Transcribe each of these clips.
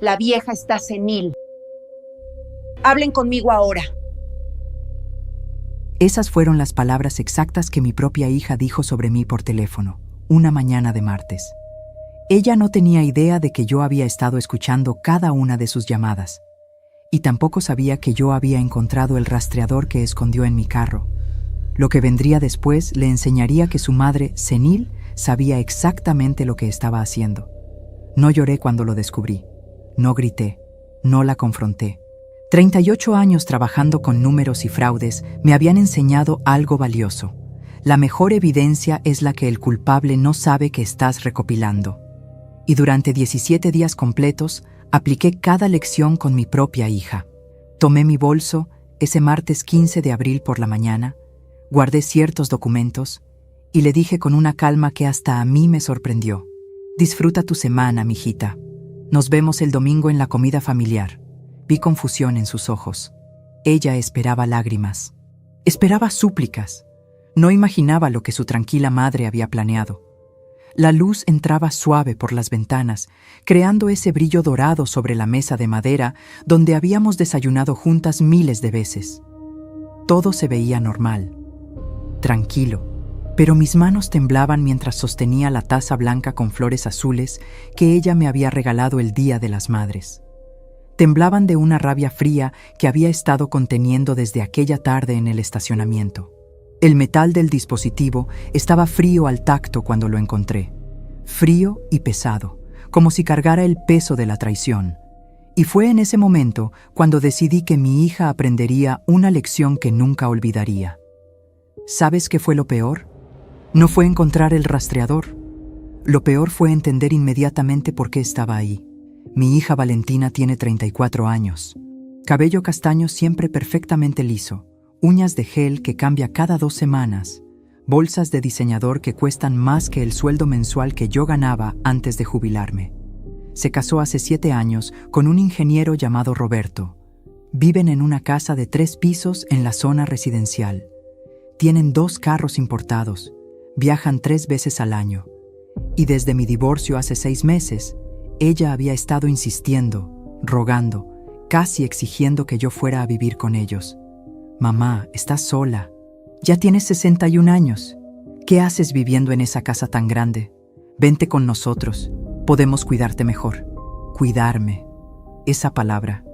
La vieja está senil. Hablen conmigo ahora. Esas fueron las palabras exactas que mi propia hija dijo sobre mí por teléfono, una mañana de martes. Ella no tenía idea de que yo había estado escuchando cada una de sus llamadas, y tampoco sabía que yo había encontrado el rastreador que escondió en mi carro. Lo que vendría después le enseñaría que su madre, senil, sabía exactamente lo que estaba haciendo. No lloré cuando lo descubrí. No grité. No la confronté. 38 años trabajando con números y fraudes me habían enseñado algo valioso. La mejor evidencia es la que el culpable no sabe que estás recopilando. Y durante 17 días completos, apliqué cada lección con mi propia hija. Tomé mi bolso ese martes 15 de abril por la mañana, guardé ciertos documentos y le dije con una calma que hasta a mí me sorprendió: disfruta tu semana, mijita. Nos vemos el domingo en la comida familiar. Vi confusión en sus ojos. Ella esperaba lágrimas. Esperaba súplicas. No imaginaba lo que su tranquila madre había planeado. La luz entraba suave por las ventanas, creando ese brillo dorado sobre la mesa de madera donde habíamos desayunado juntas miles de veces. Todo se veía normal, tranquilo, pero mis manos temblaban mientras sostenía la taza blanca con flores azules que ella me había regalado el Día de las Madres. Temblaban de una rabia fría que había estado conteniendo desde aquella tarde en el estacionamiento. El metal del dispositivo estaba frío al tacto cuando lo encontré. Frío y pesado, como si cargara el peso de la traición. Y fue en ese momento cuando decidí que mi hija aprendería una lección que nunca olvidaría. ¿Sabes qué fue lo peor? No fue encontrar el rastreador. Lo peor fue entender inmediatamente por qué estaba ahí. Mi hija Valentina tiene 34 años. Cabello castaño siempre perfectamente liso. Uñas de gel que cambia cada 2 semanas, bolsas de diseñador que cuestan más que el sueldo mensual que yo ganaba antes de jubilarme. Se casó hace 7 años con un ingeniero llamado Roberto. Viven en una casa de 3 pisos en la zona residencial. Tienen 2 carros importados, viajan 3 veces al año. Y desde mi divorcio hace 6 meses, ella había estado insistiendo, rogando, casi exigiendo que yo fuera a vivir con ellos. Mamá, estás sola. Ya tienes 61 años. ¿Qué haces viviendo en esa casa tan grande? Vente con nosotros. Podemos cuidarte mejor. Cuidarme. Esa palabra.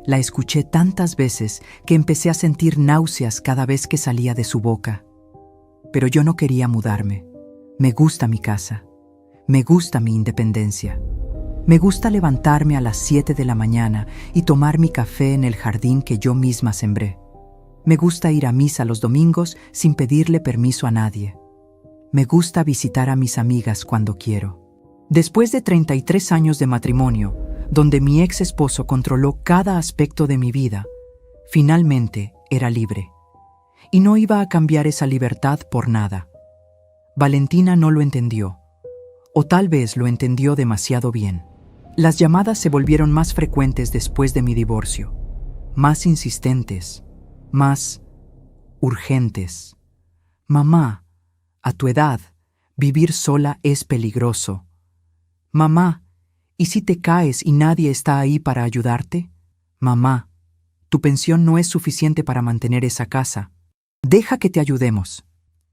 La escuché tantas veces que empecé a sentir náuseas cada vez que salía de su boca. Pero yo no quería mudarme. Me gusta mi casa. Me gusta mi independencia. Me gusta levantarme a las 7 de la mañana y tomar mi café en el jardín que yo misma sembré. Me gusta ir a misa los domingos sin pedirle permiso a nadie. Me gusta visitar a mis amigas cuando quiero. Después de 33 años de matrimonio, donde mi ex esposo controló cada aspecto de mi vida, finalmente era libre. Y no iba a cambiar esa libertad por nada. Valentina no lo entendió, o tal vez lo entendió demasiado bien. Las llamadas se volvieron más frecuentes después de mi divorcio, más insistentes, más urgentes. Mamá, a tu edad, vivir sola es peligroso. Mamá, ¿y si te caes y nadie está ahí para ayudarte? Mamá, tu pensión no es suficiente para mantener esa casa. Deja que te ayudemos.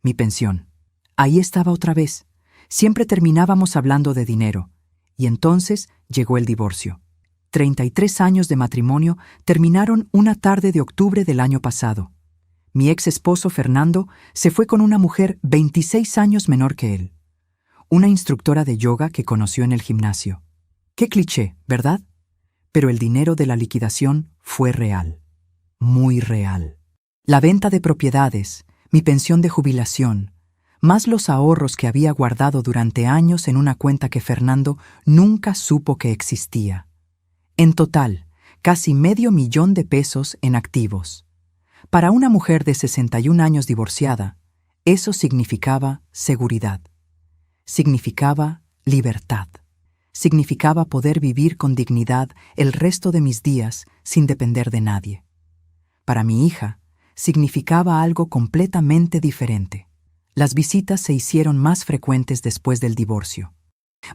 Mi pensión. Ahí estaba otra vez. Siempre terminábamos hablando de dinero. Y entonces llegó el divorcio. 33 años de matrimonio terminaron una tarde de octubre del año pasado. Mi ex esposo Fernando se fue con una mujer 26 años menor que él. Una instructora de yoga que conoció en el gimnasio. Qué cliché, ¿verdad? Pero el dinero de la liquidación fue real. Muy real. La venta de propiedades, mi pensión de jubilación, más los ahorros que había guardado durante años en una cuenta que Fernando nunca supo que existía. En total, casi $500,000 en activos. Para una mujer de 61 años divorciada, eso significaba seguridad. Significaba libertad. Significaba poder vivir con dignidad el resto de mis días sin depender de nadie. Para mi hija, significaba algo completamente diferente. Las visitas se hicieron más frecuentes después del divorcio.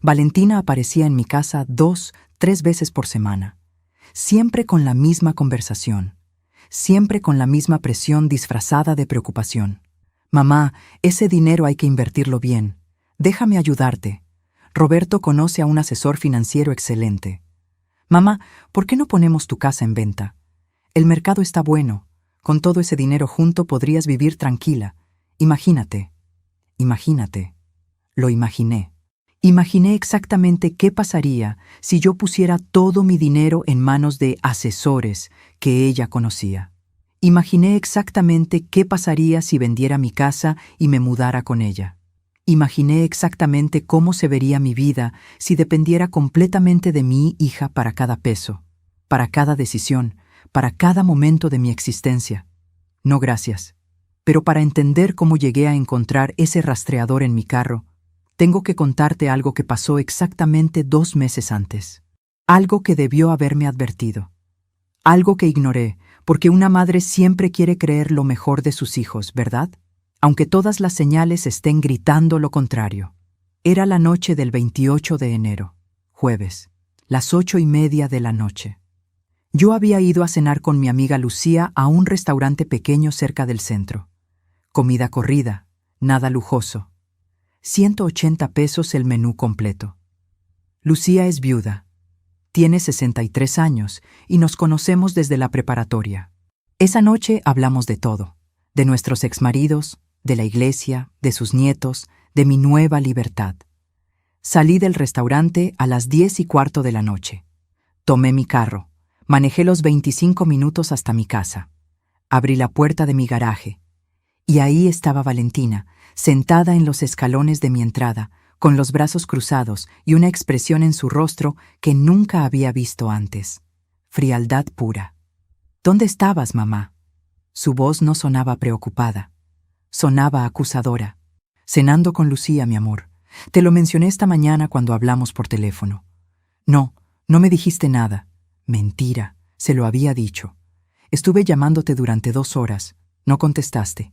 Valentina aparecía en mi casa 2, 3 veces por semana, siempre con la misma conversación, siempre con la misma presión disfrazada de preocupación. Mamá, ese dinero hay que invertirlo bien. Déjame ayudarte. Roberto conoce a un asesor financiero excelente. Mamá, ¿por qué no ponemos tu casa en venta? El mercado está bueno. Con todo ese dinero junto podrías vivir tranquila. Imagínate. Imagínate. Lo imaginé. Imaginé exactamente qué pasaría si yo pusiera todo mi dinero en manos de asesores que ella conocía. Imaginé exactamente qué pasaría si vendiera mi casa y me mudara con ella. Imaginé exactamente cómo se vería mi vida si dependiera completamente de mi hija para cada peso, para cada decisión, para cada momento de mi existencia. No, gracias. Pero para entender cómo llegué a encontrar ese rastreador en mi carro, tengo que contarte algo que pasó exactamente 2 meses antes. Algo que debió haberme advertido. Algo que ignoré, porque una madre siempre quiere creer lo mejor de sus hijos, ¿verdad? Aunque todas las señales estén gritando lo contrario. Era la noche del 28 de enero, jueves, las 8:30 de la noche. Yo había ido a cenar con mi amiga Lucía a un restaurante pequeño cerca del centro. Comida corrida, nada lujoso. 180 pesos el menú completo. Lucía es viuda. Tiene 63 años y nos conocemos desde la preparatoria. Esa noche hablamos de todo, de nuestros exmaridos, de la iglesia, de sus nietos, de mi nueva libertad. Salí del restaurante a las 10:15 de la noche. Tomé mi carro, manejé los 25 minutos hasta mi casa. Abrí la puerta de mi garaje. Y ahí estaba Valentina, sentada en los escalones de mi entrada, con los brazos cruzados y una expresión en su rostro que nunca había visto antes. Frialdad pura. ¿Dónde estabas, mamá? Su voz no sonaba preocupada. Sonaba acusadora. Cenando con Lucía, mi amor. Te lo mencioné esta mañana cuando hablamos por teléfono. No, no me dijiste nada. Mentira, se lo había dicho. Estuve llamándote durante 2 horas. No contestaste.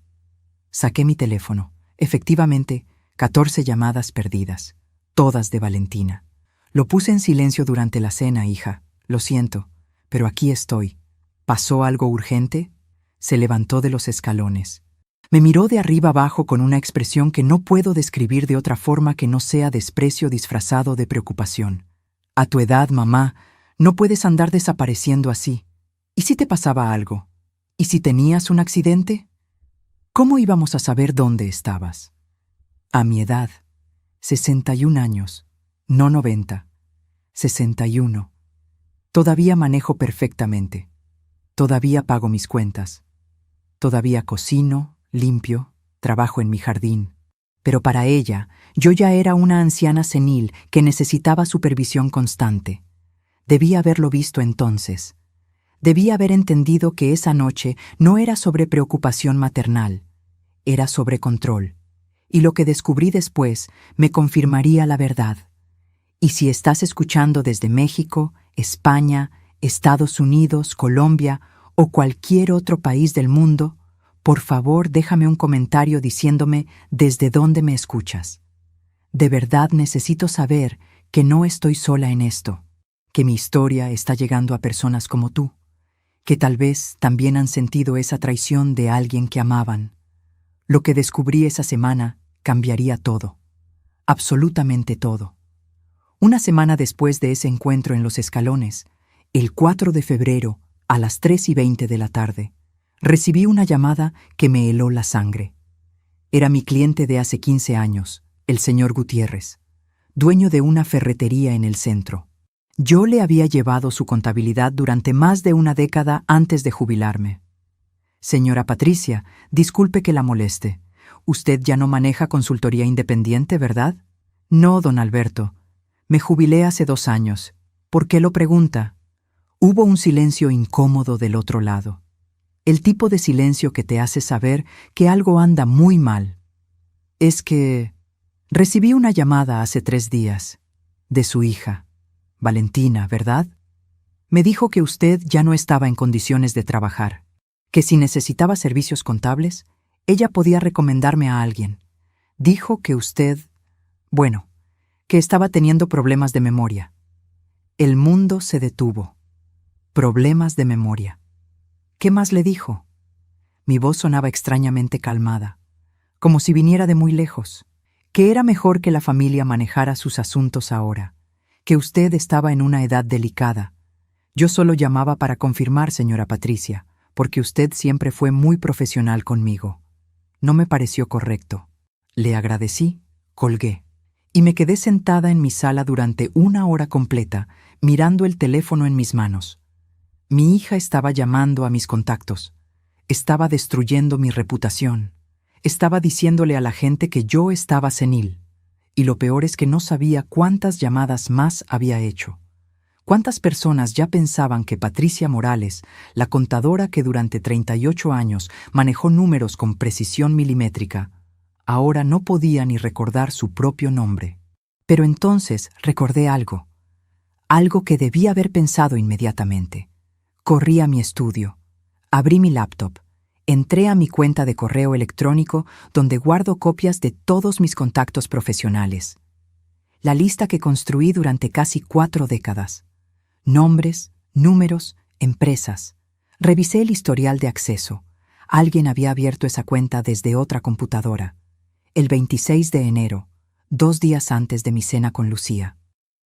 Saqué mi teléfono. Efectivamente, 14 llamadas perdidas. Todas de Valentina. Lo puse en silencio durante la cena, hija. Lo siento, pero aquí estoy. ¿Pasó algo urgente? Se levantó de los escalones. Me miró de arriba abajo con una expresión que no puedo describir de otra forma que no sea desprecio disfrazado de preocupación. A tu edad, mamá, no puedes andar desapareciendo así. ¿Y si te pasaba algo? ¿Y si tenías un accidente? ¿Cómo íbamos a saber dónde estabas? A mi edad, 61 años, no 90, 61. Todavía manejo perfectamente. Todavía pago mis cuentas. Todavía cocino, limpio, trabajo en mi jardín. Pero para ella, yo ya era una anciana senil que necesitaba supervisión constante. Debía haberlo visto entonces. Debía haber entendido que esa noche no era sobre preocupación maternal, era sobre control. Y lo que descubrí después me confirmaría la verdad. Y si estás escuchando desde México, España, Estados Unidos, Colombia o cualquier otro país del mundo, por favor déjame un comentario diciéndome desde dónde me escuchas. De verdad necesito saber que no estoy sola en esto, que mi historia está llegando a personas como tú, que tal vez también han sentido esa traición de alguien que amaban. Lo que descubrí esa semana cambiaría todo, absolutamente todo. Una semana después de ese encuentro en los escalones, el 4 de febrero, a las 3:20 de la tarde, recibí una llamada que me heló la sangre. Era mi cliente de hace 15 años, el señor Gutiérrez, dueño de una ferretería en el centro. Yo le había llevado su contabilidad durante más de una década antes de jubilarme. Señora Patricia, disculpe que la moleste. Usted ya no maneja consultoría independiente, ¿verdad? No, don Alberto. Me jubilé hace 2 años. ¿Por qué lo pregunta? Hubo un silencio incómodo del otro lado. El tipo de silencio que te hace saber que algo anda muy mal. Es que recibí una llamada hace 3 días, de su hija, Valentina, ¿verdad? Me dijo que usted ya no estaba en condiciones de trabajar, que si necesitaba servicios contables, ella podía recomendarme a alguien. Dijo que usted, bueno, que estaba teniendo problemas de memoria. El mundo se detuvo. Problemas de memoria. ¿Qué más le dijo? Mi voz sonaba extrañamente calmada, como si viniera de muy lejos, que era mejor que la familia manejara sus asuntos ahora, que usted estaba en una edad delicada. Yo solo llamaba para confirmar, señora Patricia, porque usted siempre fue muy profesional conmigo. No me pareció correcto. Le agradecí, colgué, y me quedé sentada en mi sala durante 1 hora completa, mirando el teléfono en mis manos. Mi hija estaba llamando a mis contactos. Estaba destruyendo mi reputación. Estaba diciéndole a la gente que yo estaba senil. Y lo peor es que no sabía cuántas llamadas más había hecho. ¿Cuántas personas ya pensaban que Patricia Morales, la contadora que durante 38 años manejó números con precisión milimétrica, ahora no podía ni recordar su propio nombre? Pero entonces recordé algo que debía haber pensado inmediatamente. Corrí a mi estudio, abrí mi laptop, entré a mi cuenta de correo electrónico donde guardo copias de todos mis contactos profesionales. La lista que construí durante casi 4 décadas. Nombres, números, empresas. Revisé el historial de acceso. Alguien había abierto esa cuenta desde otra computadora. El 26 de enero, 2 días antes de mi cena con Lucía.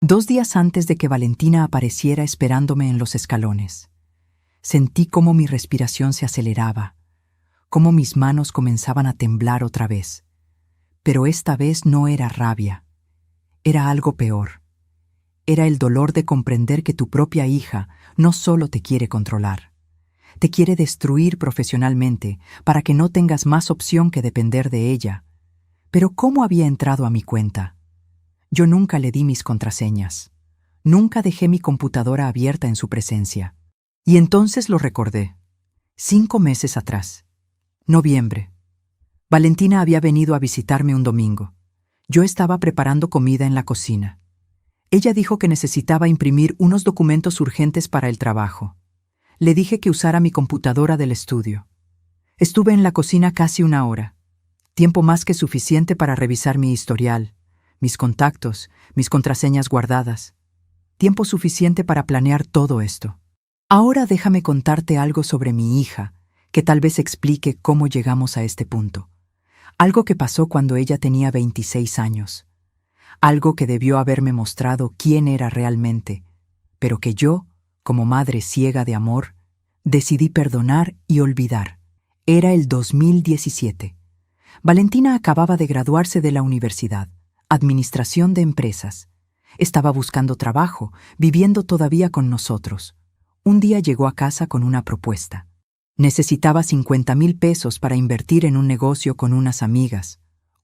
2 días antes de que Valentina apareciera esperándome en los escalones. Sentí cómo mi respiración se aceleraba, cómo mis manos comenzaban a temblar otra vez. Pero esta vez no era rabia. Era algo peor. Era el dolor de comprender que tu propia hija no solo te quiere controlar, te quiere destruir profesionalmente para que no tengas más opción que depender de ella. Pero ¿cómo había entrado a mi cuenta? Yo nunca le di mis contraseñas. Nunca dejé mi computadora abierta en su presencia. Y entonces lo recordé. 5 meses atrás. Noviembre. Valentina había venido a visitarme un domingo. Yo estaba preparando comida en la cocina. Ella dijo que necesitaba imprimir unos documentos urgentes para el trabajo. Le dije que usara mi computadora del estudio. Estuve en la cocina casi 1 hora. Tiempo más que suficiente para revisar mi historial, mis contactos, mis contraseñas guardadas. Tiempo suficiente para planear todo esto. Ahora déjame contarte algo sobre mi hija, que tal vez explique cómo llegamos a este punto. Algo que pasó cuando ella tenía 26 años. Algo que debió haberme mostrado quién era realmente, pero que yo, como madre ciega de amor, decidí perdonar y olvidar. Era el 2017. Valentina acababa de graduarse de la universidad, Administración de Empresas. Estaba buscando trabajo, viviendo todavía con nosotros. Un día llegó a casa con una propuesta. Necesitaba 50,000 pesos para invertir en un negocio con unas amigas,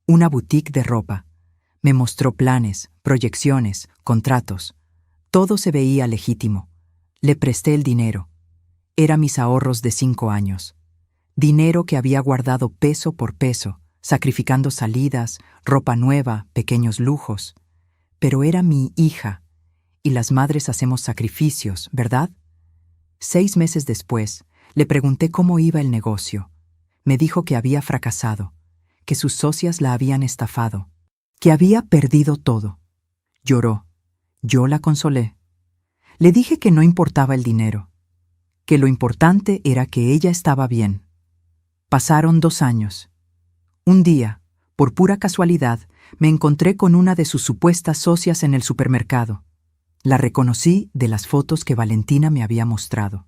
una boutique de ropa. Me mostró planes, proyecciones, contratos. Todo se veía legítimo. Le presté el dinero. Eran mis ahorros de 5 años. Dinero que había guardado peso por peso, sacrificando salidas, ropa nueva, pequeños lujos. Pero era mi hija, y las madres hacemos sacrificios, ¿verdad? 6 meses después, le pregunté cómo iba el negocio. Me dijo que había fracasado, que sus socias la habían estafado, que había perdido todo. Lloró. Yo la consolé. Le dije que no importaba el dinero, que lo importante era que ella estaba bien. Pasaron 2 años. Un día, por pura casualidad, me encontré con una de sus supuestas socias en el supermercado. La reconocí de las fotos que Valentina me había mostrado.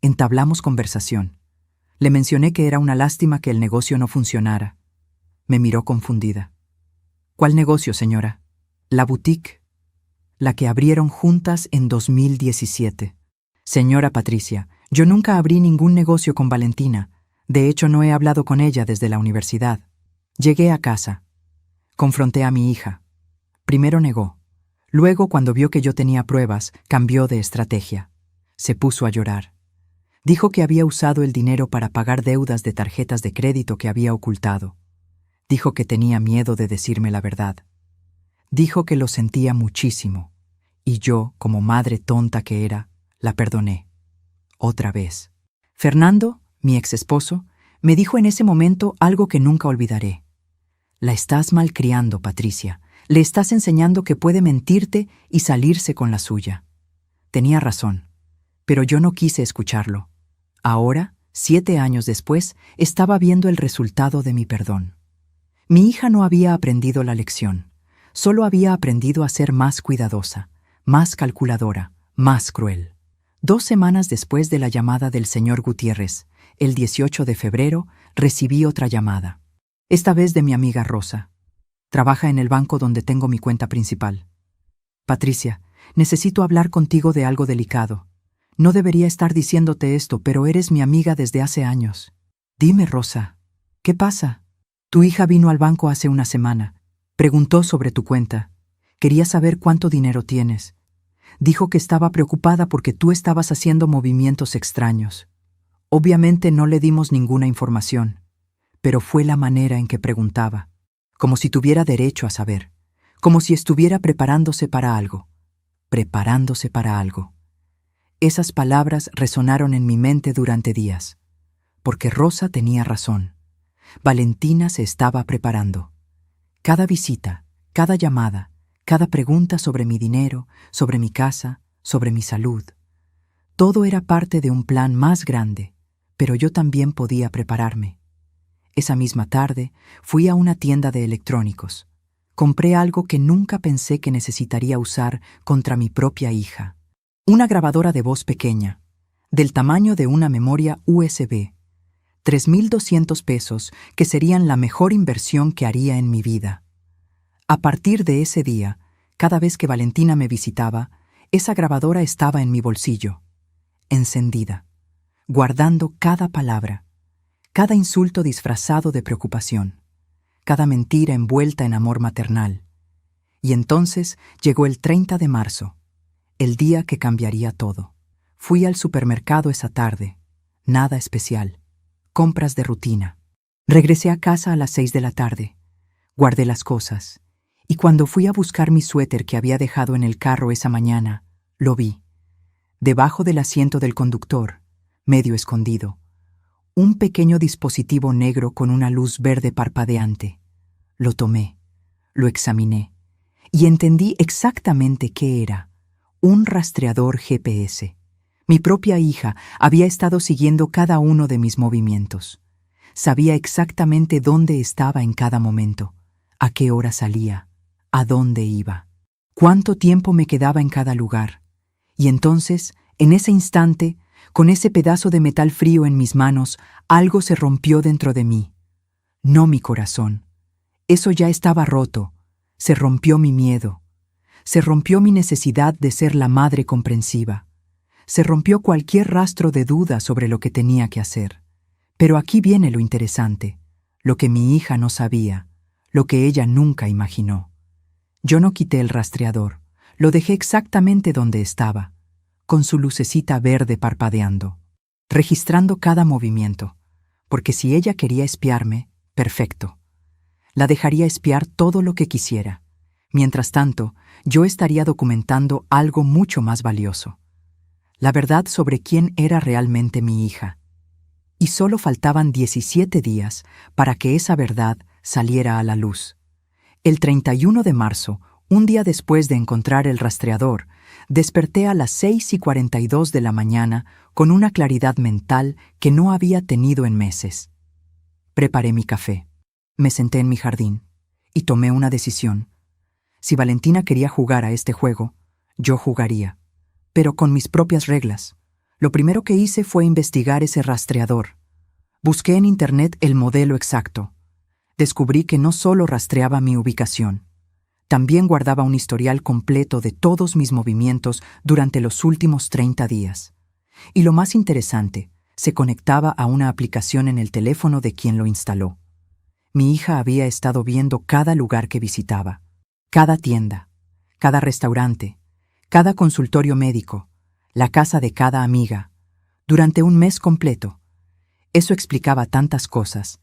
Entablamos conversación. Le mencioné que era una lástima que el negocio no funcionara. Me miró confundida. ¿Cuál negocio, señora? La boutique. La que abrieron juntas en 2017. Señora Patricia, yo nunca abrí ningún negocio con Valentina. De hecho, no he hablado con ella desde la universidad. Llegué a casa. Confronté a mi hija. Primero negó. Luego, cuando vio que yo tenía pruebas, cambió de estrategia. Se puso a llorar. Dijo que había usado el dinero para pagar deudas de tarjetas de crédito que había ocultado. Dijo que tenía miedo de decirme la verdad. Dijo que lo sentía muchísimo. Y yo, como madre tonta que era, la perdoné. Otra vez. Fernando, mi ex esposo, me dijo en ese momento algo que nunca olvidaré. La estás malcriando, Patricia. Le estás enseñando que puede mentirte y salirse con la suya. Tenía razón, pero yo no quise escucharlo. Ahora, 7 años después, estaba viendo el resultado de mi perdón. Mi hija no había aprendido la lección, solo había aprendido a ser más cuidadosa, más calculadora, más cruel. 2 semanas después de la llamada del señor Gutiérrez, el 18 de febrero, recibí otra llamada. Esta vez de mi amiga Rosa. Trabaja en el banco donde tengo mi cuenta principal. Patricia, necesito hablar contigo de algo delicado. No debería estar diciéndote esto, pero eres mi amiga desde hace años. Dime, Rosa, ¿qué pasa? Tu hija vino al banco hace una semana. Preguntó sobre tu cuenta. Quería saber cuánto dinero tienes. Dijo que estaba preocupada porque tú estabas haciendo movimientos extraños. Obviamente no le dimos ninguna información, pero fue la manera en que preguntaba, como si tuviera derecho a saber, como si estuviera preparándose para algo. Preparándose para algo. Esas palabras resonaron en mi mente durante días, porque Rosa tenía razón. Valentina se estaba preparando. Cada visita, cada llamada, cada pregunta sobre mi dinero, sobre mi casa, sobre mi salud. Todo era parte de un plan más grande, pero yo también podía prepararme. Esa misma tarde fui a una tienda de electrónicos. Compré algo que nunca pensé que necesitaría usar contra mi propia hija. Una grabadora de voz pequeña, del tamaño de una memoria USB. 3,200 pesos, que serían la mejor inversión que haría en mi vida. A partir de ese día, cada vez que Valentina me visitaba, esa grabadora estaba en mi bolsillo, encendida, guardando cada palabra, cada insulto disfrazado de preocupación, cada mentira envuelta en amor maternal. Y entonces llegó el 30 de marzo, el día que cambiaría todo. Fui al supermercado esa tarde, nada especial, compras de rutina. Regresé a casa a las 6 de la tarde, guardé las cosas, y cuando fui a buscar mi suéter que había dejado en el carro esa mañana, lo vi, debajo del asiento del conductor, medio escondido, un pequeño dispositivo negro con una luz verde parpadeante. Lo tomé, lo examiné, y entendí exactamente qué era: un rastreador GPS. Mi propia hija había estado siguiendo cada uno de mis movimientos. Sabía exactamente dónde estaba en cada momento, a qué hora salía, a dónde iba, cuánto tiempo me quedaba en cada lugar. Y entonces, en ese instante, con ese pedazo de metal frío en mis manos, algo se rompió dentro de mí. No mi corazón. Eso ya estaba roto. Se rompió mi miedo. Se rompió mi necesidad de ser la madre comprensiva. Se rompió cualquier rastro de duda sobre lo que tenía que hacer. Pero aquí viene lo interesante, lo que mi hija no sabía, lo que ella nunca imaginó. Yo no quité el rastreador, lo dejé exactamente donde estaba, con su lucecita verde parpadeando, registrando cada movimiento, porque si ella quería espiarme, perfecto. La dejaría espiar todo lo que quisiera. Mientras tanto, yo estaría documentando algo mucho más valioso: la verdad sobre quién era realmente mi hija. Y solo faltaban 17 días para que esa verdad saliera a la luz. El 31 de marzo, un día después de encontrar el rastreador, desperté a las 6:42 de la mañana con una claridad mental que no había tenido en meses. Preparé mi café, me senté en mi jardín y tomé una decisión. Si Valentina quería jugar a este juego, yo jugaría, pero con mis propias reglas. Lo primero que hice fue investigar ese rastreador. Busqué en internet el modelo exacto. Descubrí que no solo rastreaba mi ubicación, también guardaba un historial completo de todos mis movimientos durante los últimos 30 días. Y lo más interesante, se conectaba a una aplicación en el teléfono de quien lo instaló. Mi hija había estado viendo cada lugar que visitaba, cada tienda, cada restaurante, cada consultorio médico, la casa de cada amiga, durante un mes completo. Eso explicaba tantas cosas.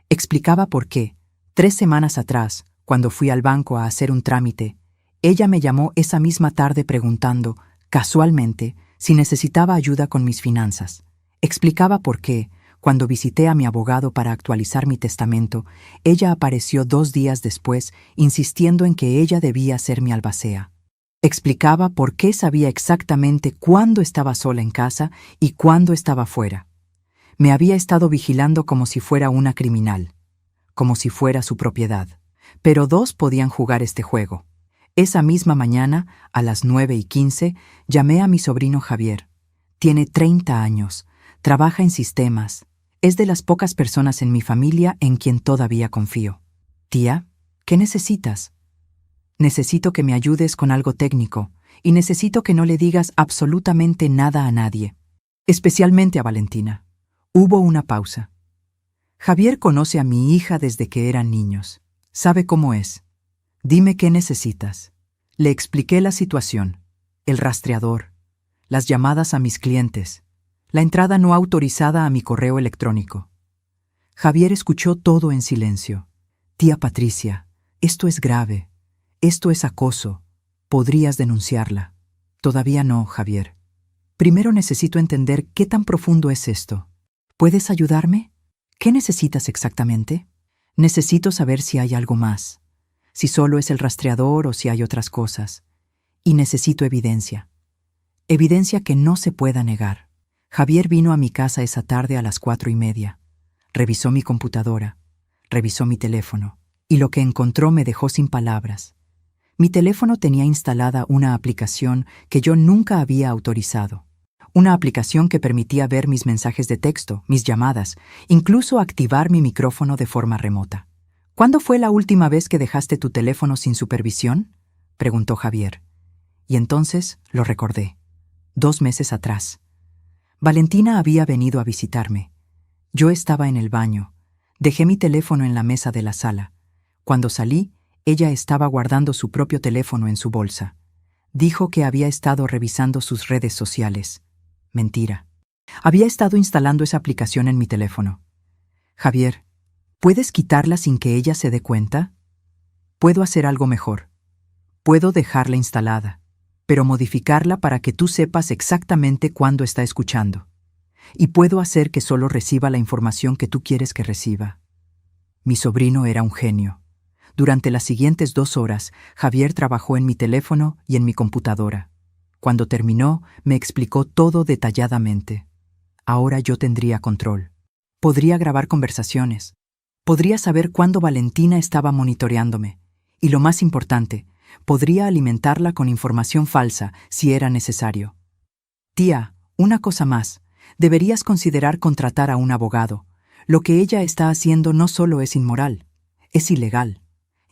Explicaba por qué, 3 semanas atrás, cuando fui al banco a hacer un trámite, ella me llamó esa misma tarde preguntando, casualmente, si necesitaba ayuda con mis finanzas. Explicaba por qué, cuando visité a mi abogado para actualizar mi testamento, ella apareció 2 días después insistiendo en que ella debía ser mi albacea. Explicaba por qué sabía exactamente cuándo estaba sola en casa y cuándo estaba fuera. Me había estado vigilando como si fuera una criminal, como si fuera su propiedad. Pero dos podían jugar este juego. Esa misma mañana, a las 9:15, llamé a mi sobrino Javier. Tiene 30 años, trabaja en sistemas. Es de las pocas personas en mi familia en quien todavía confío. Tía, ¿qué necesitas? Necesito que me ayudes con algo técnico y necesito que no le digas absolutamente nada a nadie, especialmente a Valentina. Hubo una pausa. Javier conoce a mi hija desde que eran niños. Sabe cómo es. Dime qué necesitas. Le expliqué la situación, el rastreador, las llamadas a mis clientes, la entrada no autorizada a mi correo electrónico. Javier escuchó todo en silencio. Tía Patricia, esto es grave. Esto es acoso. Podrías denunciarla. Todavía no, Javier. Primero necesito entender qué tan profundo es esto. ¿Puedes ayudarme? ¿Qué necesitas exactamente? Necesito saber si hay algo más, si solo es el rastreador o si hay otras cosas. Y necesito evidencia. Evidencia que no se pueda negar. Javier vino a mi casa esa tarde a las 4:30. Revisó mi computadora, revisó mi teléfono, y lo que encontró me dejó sin palabras. Mi teléfono tenía instalada una aplicación que yo nunca había autorizado. Una aplicación que permitía ver mis mensajes de texto, mis llamadas, incluso activar mi micrófono de forma remota. ¿Cuándo fue la última vez que dejaste tu teléfono sin supervisión?, preguntó Javier. Y entonces lo recordé. 2 meses atrás. Valentina había venido a visitarme. Yo estaba en el baño. Dejé mi teléfono en la mesa de la sala. Cuando salí, ella estaba guardando su propio teléfono en su bolsa. Dijo que había estado revisando sus redes sociales. Mentira. Había estado instalando esa aplicación en mi teléfono. Javier, ¿puedes quitarla sin que ella se dé cuenta? Puedo hacer algo mejor. Puedo dejarla instalada, pero modificarla para que tú sepas exactamente cuándo está escuchando. Y puedo hacer que solo reciba la información que tú quieres que reciba. Mi sobrino era un genio. Durante las siguientes 2 horas, Javier trabajó en mi teléfono y en mi computadora. Cuando terminó, me explicó todo detalladamente. Ahora yo tendría control. Podría grabar conversaciones. Podría saber cuándo Valentina estaba monitoreándome. Y lo más importante, podría alimentarla con información falsa si era necesario. Tía, una cosa más. Deberías considerar contratar a un abogado. Lo que ella está haciendo no solo es inmoral, es ilegal.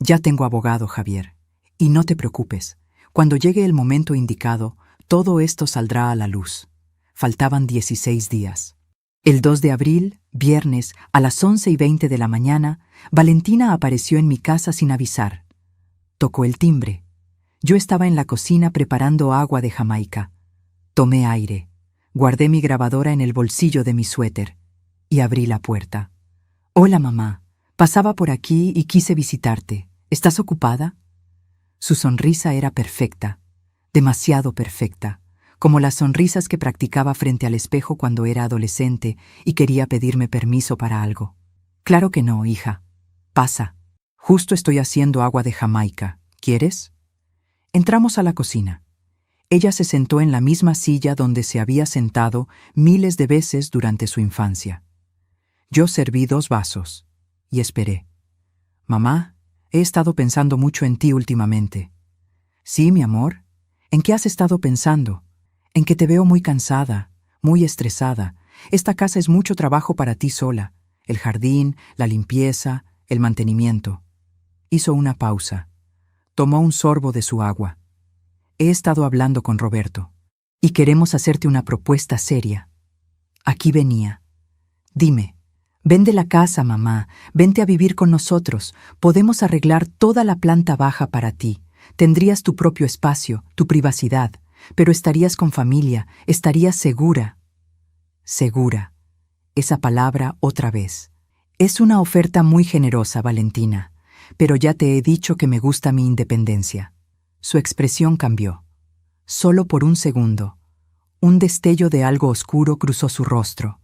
Ya tengo abogado, Javier. Y no te preocupes. Cuando llegue el momento indicado, todo esto saldrá a la luz. Faltaban 16 días. El 2 de abril, viernes, a las 11:20 de la mañana, Valentina apareció en mi casa sin avisar. Tocó el timbre. Yo estaba en la cocina preparando agua de Jamaica. Tomé aire. Guardé mi grabadora en el bolsillo de mi suéter y abrí la puerta. Hola, mamá. Pasaba por aquí y quise visitarte. ¿Estás ocupada? Su sonrisa era perfecta, demasiado perfecta, como las sonrisas que practicaba frente al espejo cuando era adolescente y quería pedirme permiso para algo. Claro que no, hija. Pasa. Justo estoy haciendo agua de Jamaica. ¿Quieres? Entramos a la cocina. Ella se sentó en la misma silla donde se había sentado miles de veces durante su infancia. Yo serví 2 vasos y esperé. Mamá, he estado pensando mucho en ti últimamente. Sí, mi amor. ¿En qué has estado pensando? En que te veo muy cansada, muy estresada. Esta casa es mucho trabajo para ti sola. El jardín, la limpieza, el mantenimiento. Hizo una pausa. Tomó un sorbo de su agua. He estado hablando con Roberto y queremos hacerte una propuesta seria. Aquí venía. Dime. Vende la casa, mamá. Vente a vivir con nosotros. Podemos arreglar toda la planta baja para ti. Tendrías tu propio espacio, tu privacidad, pero estarías con familia, estarías segura. Segura. Esa palabra otra vez. Es una oferta muy generosa, Valentina, pero ya te he dicho que me gusta mi independencia. Su expresión cambió. Solo por un segundo. Un destello de algo oscuro cruzó su rostro,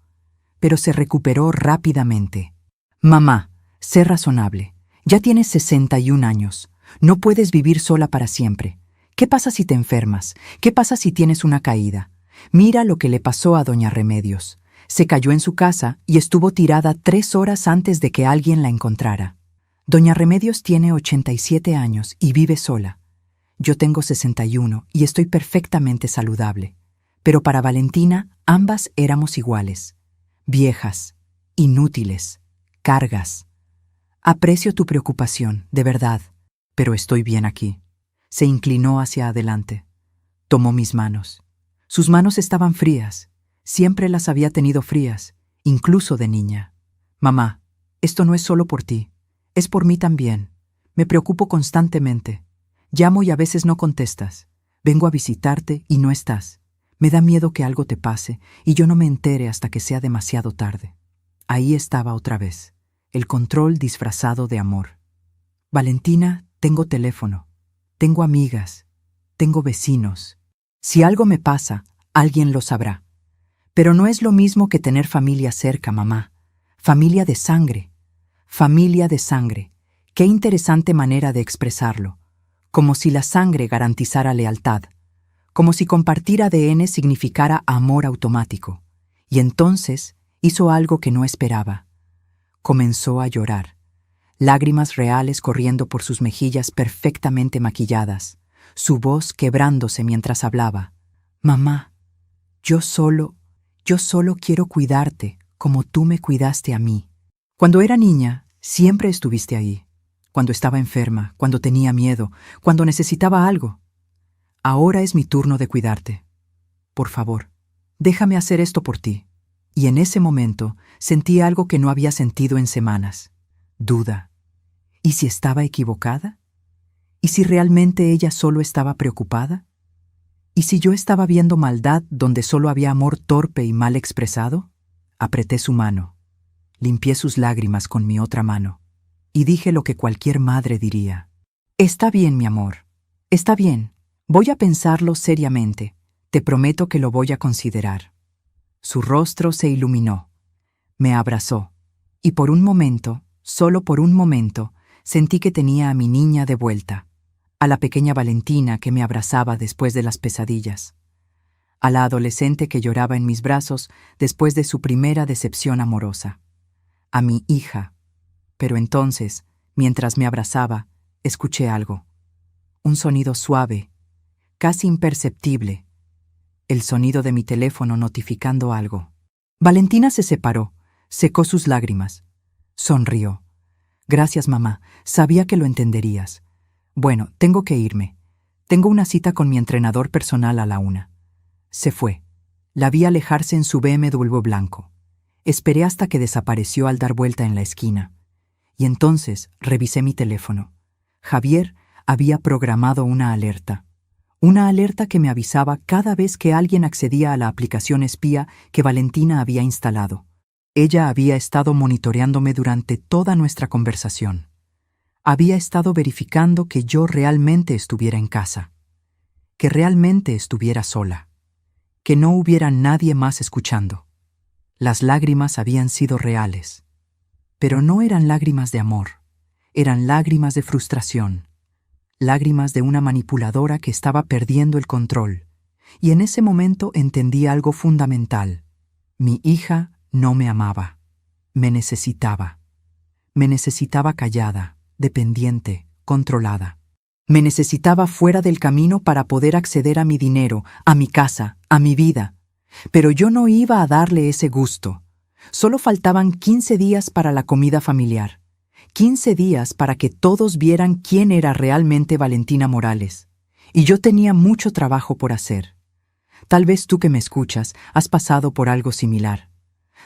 pero se recuperó rápidamente. Mamá, sé razonable. Ya tienes 61 años. No puedes vivir sola para siempre. ¿Qué pasa si te enfermas? ¿Qué pasa si tienes una caída? Mira lo que le pasó a doña Remedios. Se cayó en su casa y estuvo tirada 3 horas antes de que alguien la encontrara. Doña Remedios tiene 87 años y vive sola. Yo tengo 61 y estoy perfectamente saludable. Pero para Valentina, ambas éramos iguales. Viejas, inútiles, cargas. Aprecio tu preocupación, de verdad, pero estoy bien aquí. Se inclinó hacia adelante. Tomó mis manos. Sus manos estaban frías. Siempre las había tenido frías, incluso de niña. Mamá, esto no es solo por ti. Es por mí también. Me preocupo constantemente. Llamo y a veces no contestas. Vengo a visitarte y no estás. Me da miedo que algo te pase y yo no me entere hasta que sea demasiado tarde. Ahí estaba otra vez, el control disfrazado de amor. Valentina, tengo teléfono. Tengo amigas. Tengo vecinos. Si algo me pasa, alguien lo sabrá. Pero no es lo mismo que tener familia cerca, mamá. Familia de sangre. Familia de sangre. Qué interesante manera de expresarlo. Como si la sangre garantizara lealtad. Como si compartir ADN significara amor automático. Y entonces hizo algo que no esperaba. Comenzó a llorar. Lágrimas reales corriendo por sus mejillas perfectamente maquilladas. Su voz quebrándose mientras hablaba. Mamá, yo solo quiero cuidarte como tú me cuidaste a mí. Cuando era niña, siempre estuviste ahí. Cuando estaba enferma, cuando tenía miedo, cuando necesitaba algo. Ahora es mi turno de cuidarte. Por favor, déjame hacer esto por ti. Y en ese momento sentí algo que no había sentido en semanas. Duda. ¿Y si estaba equivocada? ¿Y si realmente ella solo estaba preocupada? ¿Y si yo estaba viendo maldad donde solo había amor torpe y mal expresado? Apreté su mano. Limpié sus lágrimas con mi otra mano. Y dije lo que cualquier madre diría. Está bien, mi amor. Está bien. Voy a pensarlo seriamente. Te prometo que lo voy a considerar. Su rostro se iluminó. Me abrazó. Y por un momento, solo por un momento, sentí que tenía a mi niña de vuelta. A la pequeña Valentina que me abrazaba después de las pesadillas. A la adolescente que lloraba en mis brazos después de su primera decepción amorosa. A mi hija. Pero entonces, mientras me abrazaba, escuché algo. Un sonido suave, casi imperceptible. El sonido de mi teléfono notificando algo. Valentina se separó, secó sus lágrimas. Sonrió. Gracias, mamá. Sabía que lo entenderías. Bueno, tengo que irme. Tengo una cita con mi entrenador personal a la 1. Se fue. La vi alejarse en su BMW blanco. Esperé hasta que desapareció al dar vuelta en la esquina. Y entonces revisé mi teléfono. Javier había programado una alerta. Una alerta que me avisaba cada vez que alguien accedía a la aplicación espía que Valentina había instalado. Ella había estado monitoreándome durante toda nuestra conversación. Había estado verificando que yo realmente estuviera en casa, que realmente estuviera sola, que no hubiera nadie más escuchando. Las lágrimas habían sido reales, pero no eran lágrimas de amor, eran lágrimas de frustración, lágrimas de una manipuladora que estaba perdiendo el control. Y en ese momento entendí algo fundamental. Mi hija no me amaba, me necesitaba. Me necesitaba callada, dependiente, controlada. Me necesitaba fuera del camino para poder acceder a mi dinero, a mi casa, a mi vida. Pero yo no iba a darle ese gusto. Solo faltaban 15 días para la comida familiar. 15 días para que todos vieran quién era realmente Valentina Morales. Y yo tenía mucho trabajo por hacer. Tal vez tú que me escuchas has pasado por algo similar.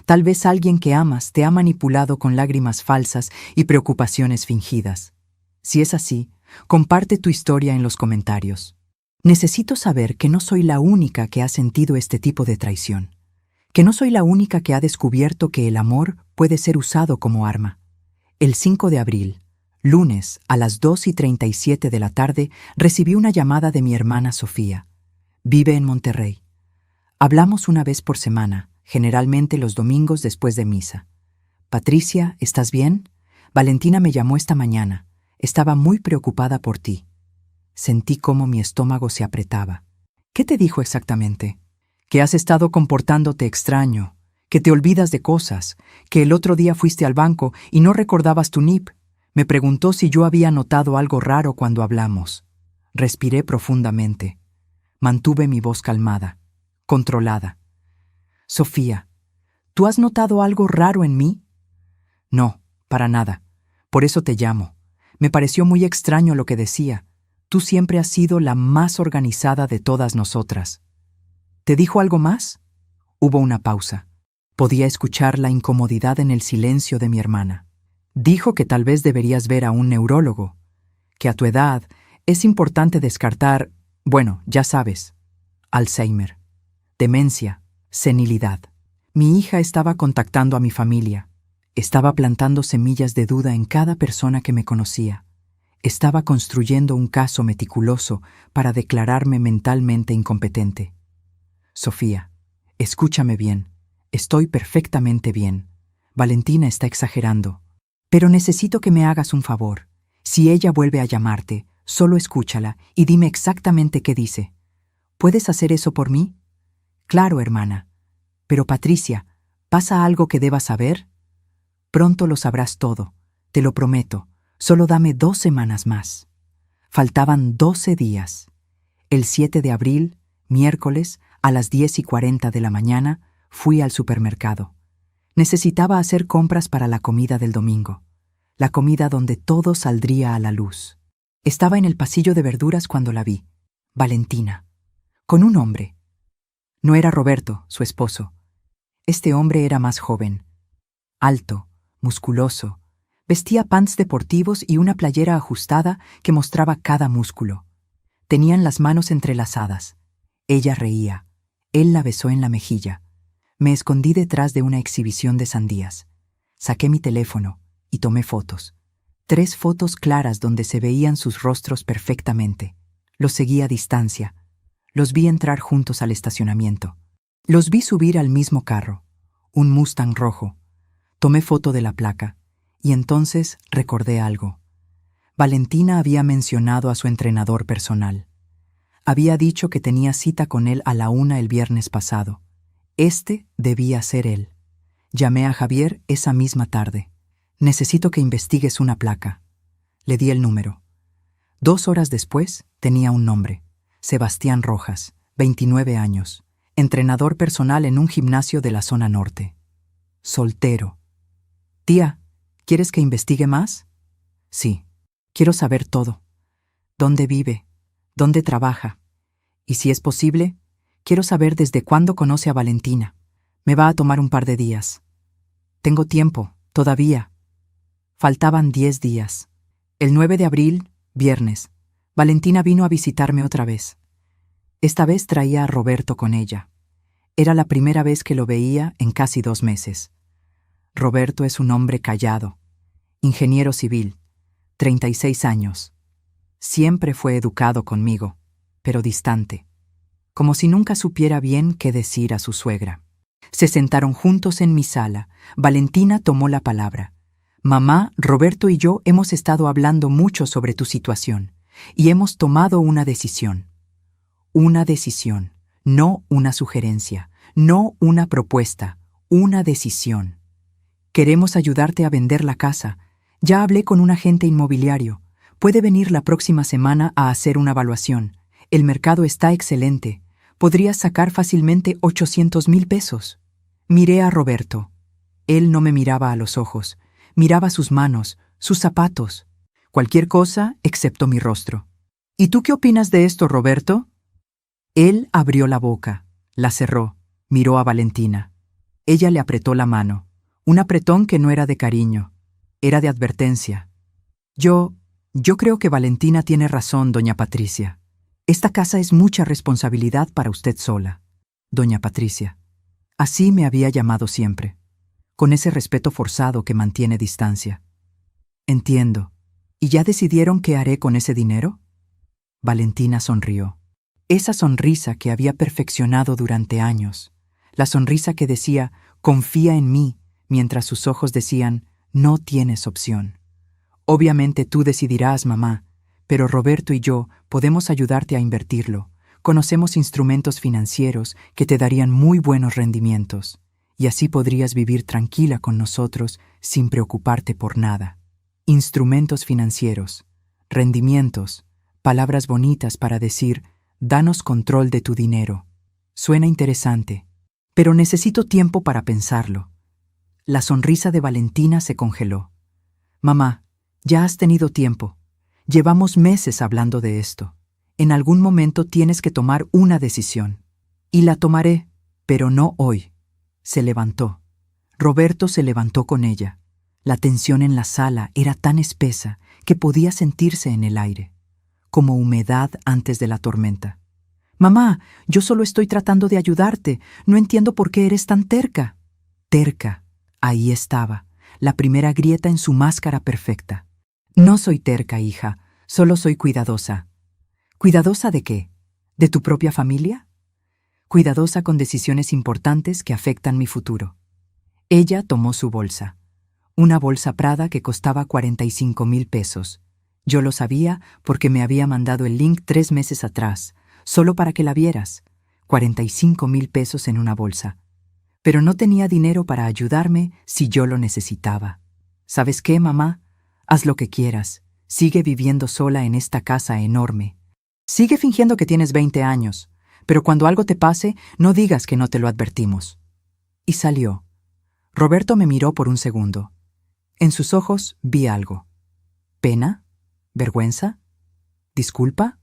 Tal vez alguien que amas te ha manipulado con lágrimas falsas y preocupaciones fingidas. Si es así, comparte tu historia en los comentarios. Necesito saber que no soy la única que ha sentido este tipo de traición. Que no soy la única que ha descubierto que el amor puede ser usado como arma. El 5 de abril, lunes, a las 2:37 de la tarde, recibí una llamada de mi hermana Sofía. Vive en Monterrey. Hablamos una vez por semana, generalmente los domingos después de misa. Patricia, ¿estás bien? Valentina me llamó esta mañana. Estaba muy preocupada por ti. Sentí cómo mi estómago se apretaba. ¿Qué te dijo exactamente? Que has estado comportándote extraño, que te olvidas de cosas, que el otro día fuiste al banco y no recordabas tu NIP. Me preguntó si yo había notado algo raro cuando hablamos. Respiré profundamente. Mantuve mi voz calmada, controlada. Sofía, ¿tú has notado algo raro en mí? No, para nada. Por eso te llamo. Me pareció muy extraño lo que decía. Tú siempre has sido la más organizada de todas nosotras. ¿Te dijo algo más? Hubo una pausa. Podía escuchar la incomodidad en el silencio de mi hermana. Dijo que tal vez deberías ver a un neurólogo, que a tu edad es importante descartar, bueno, ya sabes, Alzheimer, demencia, senilidad. Mi hija estaba contactando a mi familia. Estaba plantando semillas de duda en cada persona que me conocía. Estaba construyendo un caso meticuloso para declararme mentalmente incompetente. Sofía, escúchame bien. Estoy perfectamente bien. Valentina está exagerando. Pero necesito que me hagas un favor. Si ella vuelve a llamarte, solo escúchala y dime exactamente qué dice. ¿Puedes hacer eso por mí? Claro, hermana. Pero Patricia, ¿pasa algo que debas saber? Pronto lo sabrás todo, te lo prometo. Solo dame 2 semanas más. Faltaban 12 días. El 7 de abril, miércoles, a las 10:40 de la mañana, fui al supermercado. Necesitaba hacer compras para la comida del domingo, la comida donde todo saldría a la luz. Estaba en el pasillo de verduras cuando la vi, Valentina, con un hombre. No era Roberto, su esposo. Este hombre era más joven, alto, musculoso, vestía pants deportivos y una playera ajustada que mostraba cada músculo. Tenían las manos entrelazadas. Ella reía. Él la besó en la mejilla. Me escondí detrás de una exhibición de sandías. Saqué mi teléfono y tomé fotos. 3 fotos claras donde se veían sus rostros perfectamente. Los seguí a distancia. Los vi entrar juntos al estacionamiento. Los vi subir al mismo carro, un Mustang rojo. Tomé foto de la placa y entonces recordé algo. Valentina había mencionado a su entrenador personal. Había dicho que tenía cita con él a la 1 el viernes pasado. Este debía ser él. Llamé a Javier esa misma tarde. Necesito que investigues una placa. Le di el número. 2 horas después tenía un nombre. Sebastián Rojas, 29 años, entrenador personal en un gimnasio de la zona norte. Soltero. Tía, ¿quieres que investigue más? Sí, quiero saber todo. ¿Dónde vive? ¿Dónde trabaja? Y si es posible, quiero saber desde cuándo conoce a Valentina. Me va a tomar un par de días. Tengo tiempo, todavía. Faltaban 10 días. El 9 de abril, viernes, Valentina vino a visitarme otra vez. Esta vez traía a Roberto con ella. Era la primera vez que lo veía en casi 2 meses. Roberto es un hombre callado, ingeniero civil, 36 años. Siempre fue educado conmigo, pero distante, como si nunca supiera bien qué decir a su suegra. Se sentaron juntos en mi sala. Valentina tomó la palabra. Mamá, Roberto y yo hemos estado hablando mucho sobre tu situación y hemos tomado una decisión. Una decisión, no una sugerencia, no una propuesta, una decisión. Queremos ayudarte a vender la casa. Ya hablé con un agente inmobiliario. Puede venir la próxima semana a hacer una evaluación. El mercado está excelente. Podrías sacar fácilmente 800,000 pesos. Miré a Roberto. Él no me miraba a los ojos. Miraba sus manos, sus zapatos. Cualquier cosa excepto mi rostro. ¿Y tú qué opinas de esto, Roberto? Él abrió la boca, la cerró, miró a Valentina. Ella le apretó la mano. Un apretón que no era de cariño, era de advertencia. Yo creo que Valentina tiene razón, doña Patricia. Esta casa es mucha responsabilidad para usted sola. Doña Patricia. Así me había llamado siempre, con ese respeto forzado que mantiene distancia. Entiendo. ¿Y ya decidieron qué haré con ese dinero? Valentina sonrió. Esa sonrisa que había perfeccionado durante años. La sonrisa que decía, confía en mí, mientras sus ojos decían, no tienes opción. Obviamente tú decidirás, mamá, pero Roberto y yo podemos ayudarte a invertirlo. Conocemos instrumentos financieros que te darían muy buenos rendimientos, y así podrías vivir tranquila con nosotros sin preocuparte por nada. Instrumentos financieros, rendimientos, palabras bonitas para decir, danos control de tu dinero. Suena interesante, pero necesito tiempo para pensarlo. La sonrisa de Valentina se congeló. Mamá, ya has tenido tiempo. Llevamos meses hablando de esto. En algún momento tienes que tomar una decisión. Y la tomaré, pero no hoy. Se levantó. Roberto se levantó con ella. La tensión en la sala era tan espesa que podía sentirse en el aire, como humedad antes de la tormenta. Mamá, yo solo estoy tratando de ayudarte. No entiendo por qué eres tan terca. Terca. Ahí estaba, la primera grieta en su máscara perfecta. No soy terca, hija, solo soy cuidadosa. ¿Cuidadosa de qué? ¿De tu propia familia? Cuidadosa con decisiones importantes que afectan mi futuro. Ella tomó su bolsa. Una bolsa Prada que costaba 45,000 pesos. Yo lo sabía porque me había mandado el link 3 meses atrás, solo para que la vieras. 45,000 pesos en una bolsa. Pero no tenía dinero para ayudarme si yo lo necesitaba. ¿Sabes qué, mamá? Haz lo que quieras. Sigue viviendo sola en esta casa enorme. Sigue fingiendo que tienes 20 años, pero cuando algo te pase, no digas que no te lo advertimos. Y salió. Roberto me miró por un segundo. En sus ojos vi algo. ¿Pena? ¿Vergüenza? ¿Disculpa?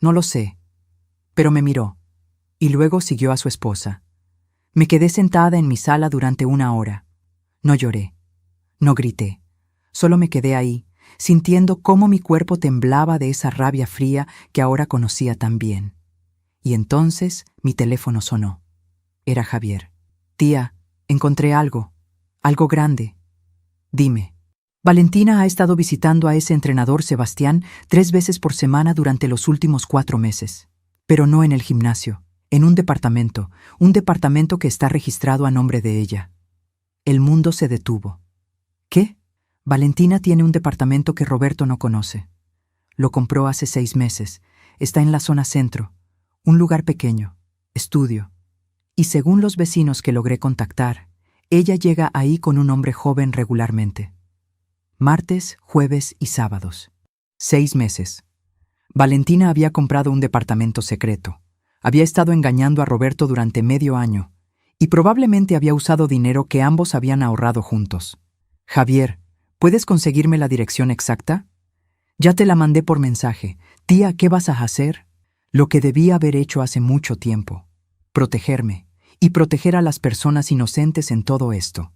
No lo sé. Pero me miró, y luego siguió a su esposa. Me quedé sentada en mi sala durante 1 hora. No lloré. No grité. Solo me quedé ahí, sintiendo cómo mi cuerpo temblaba de esa rabia fría que ahora conocía tan bien. Y entonces mi teléfono sonó. Era Javier. Tía, encontré algo grande. Dime. Valentina ha estado visitando a ese entrenador Sebastián 3 veces por semana durante los últimos 4 meses. Pero no en el gimnasio, en un departamento que está registrado a nombre de ella. El mundo se detuvo. ¿Qué? Valentina tiene un departamento que Roberto no conoce. Lo compró hace 6 meses. Está en la zona centro. Un lugar pequeño. Estudio. Y según los vecinos que logré contactar, ella llega ahí con un hombre joven regularmente. Martes, jueves y sábados. 6 meses. Valentina había comprado un departamento secreto. Había estado engañando a Roberto durante medio año. Y probablemente había usado dinero que ambos habían ahorrado juntos. Javier, ¿puedes conseguirme la dirección exacta? Ya te la mandé por mensaje. Tía, ¿qué vas a hacer? Lo que debía haber hecho hace mucho tiempo. Protegerme y proteger a las personas inocentes en todo esto.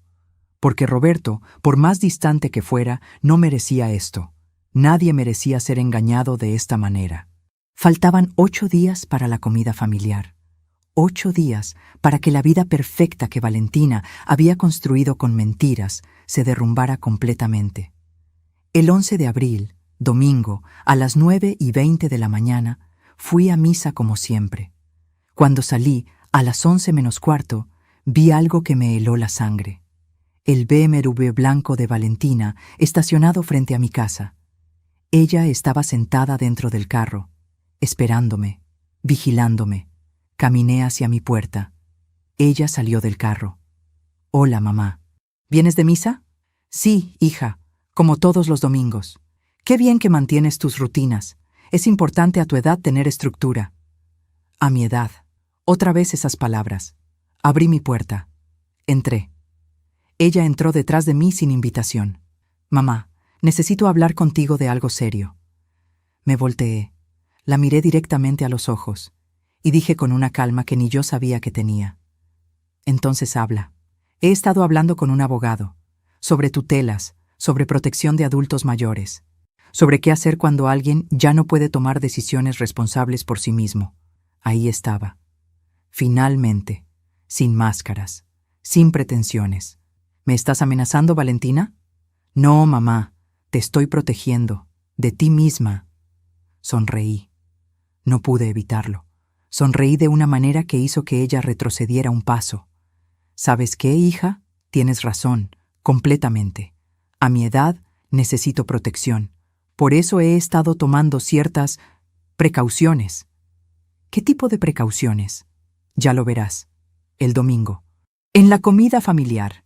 Porque Roberto, por más distante que fuera, no merecía esto. Nadie merecía ser engañado de esta manera. Faltaban 8 días para la comida familiar. 8 días para que la vida perfecta que Valentina había construido con mentiras se derrumbara completamente. El 11 de abril, domingo, a las 9:20 de la mañana, fui a misa como siempre. Cuando salí, a las 11 menos cuarto, vi algo que me heló la sangre. El BMW blanco de Valentina estacionado frente a mi casa. Ella estaba sentada dentro del carro, esperándome, vigilándome. Caminé hacia mi puerta. Ella salió del carro. Hola, mamá. ¿Vienes de misa? Sí, hija, como todos los domingos. Qué bien que mantienes tus rutinas. Es importante a tu edad tener estructura. A mi edad. Otra vez esas palabras. Abrí mi puerta. Entré. Ella entró detrás de mí sin invitación. Mamá, necesito hablar contigo de algo serio. Me volteé. La miré directamente a los ojos y dije con una calma que ni yo sabía que tenía. Entonces habla. He estado hablando con un abogado sobre tutelas, sobre protección de adultos mayores, sobre qué hacer cuando alguien ya no puede tomar decisiones responsables por sí mismo. Ahí estaba. Finalmente, sin máscaras, sin pretensiones. ¿Me estás amenazando, Valentina? No, mamá, te estoy protegiendo, de ti misma. Sonreí. No pude evitarlo. Sonreí de una manera que hizo que ella retrocediera un paso. ¿Sabes qué, hija? Tienes razón, completamente. A mi edad necesito protección. Por eso he estado tomando ciertas precauciones. ¿Qué tipo de precauciones? Ya lo verás. El domingo. En la comida familiar.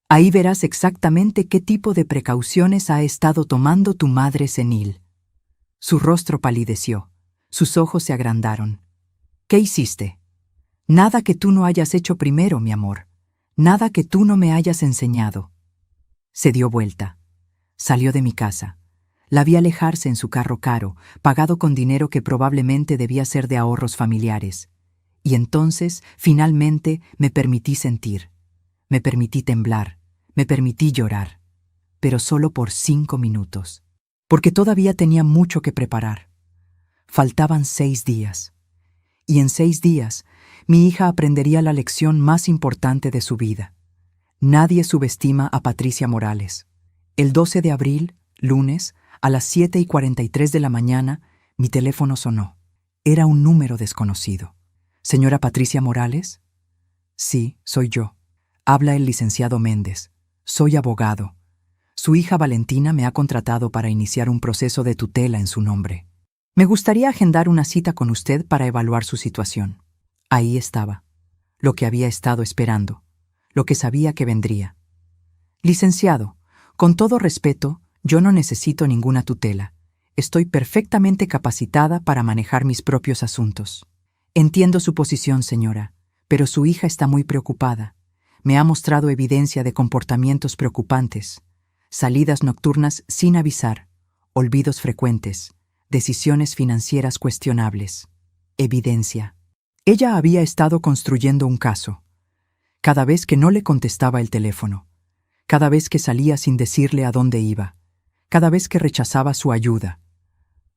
Ahí verás exactamente qué tipo de precauciones ha estado tomando tu madre senil. Su rostro palideció. Sus ojos se agrandaron. ¿Qué hiciste? Nada que tú no hayas hecho primero, mi amor. Nada que tú no me hayas enseñado. Se dio vuelta. Salió de mi casa. La vi alejarse en su carro caro, pagado con dinero que probablemente debía ser de ahorros familiares. Y entonces, finalmente, me permití sentir. Me permití temblar. Me permití llorar. Pero solo por 5 minutos. Porque todavía tenía mucho que preparar. Faltaban 6 días. Y en 6 días, mi hija aprendería la lección más importante de su vida. Nadie subestima a Patricia Morales. El 12 de abril, lunes, a las 7:43 de la mañana, mi teléfono sonó. Era un número desconocido. ¿Señora Patricia Morales? Sí, soy yo. Habla el licenciado Méndez. Soy abogado. Su hija Valentina me ha contratado para iniciar un proceso de tutela en su nombre. Me gustaría agendar una cita con usted para evaluar su situación. Ahí estaba, lo que había estado esperando, lo que sabía que vendría. Licenciado, con todo respeto, yo no necesito ninguna tutela. Estoy perfectamente capacitada para manejar mis propios asuntos. Entiendo su posición, señora, pero su hija está muy preocupada. Me ha mostrado evidencia de comportamientos preocupantes, salidas nocturnas sin avisar, olvidos frecuentes, decisiones financieras cuestionables. Evidencia. Ella había estado construyendo un caso. Cada vez que no le contestaba el teléfono, cada vez que salía sin decirle a dónde iba, cada vez que rechazaba su ayuda,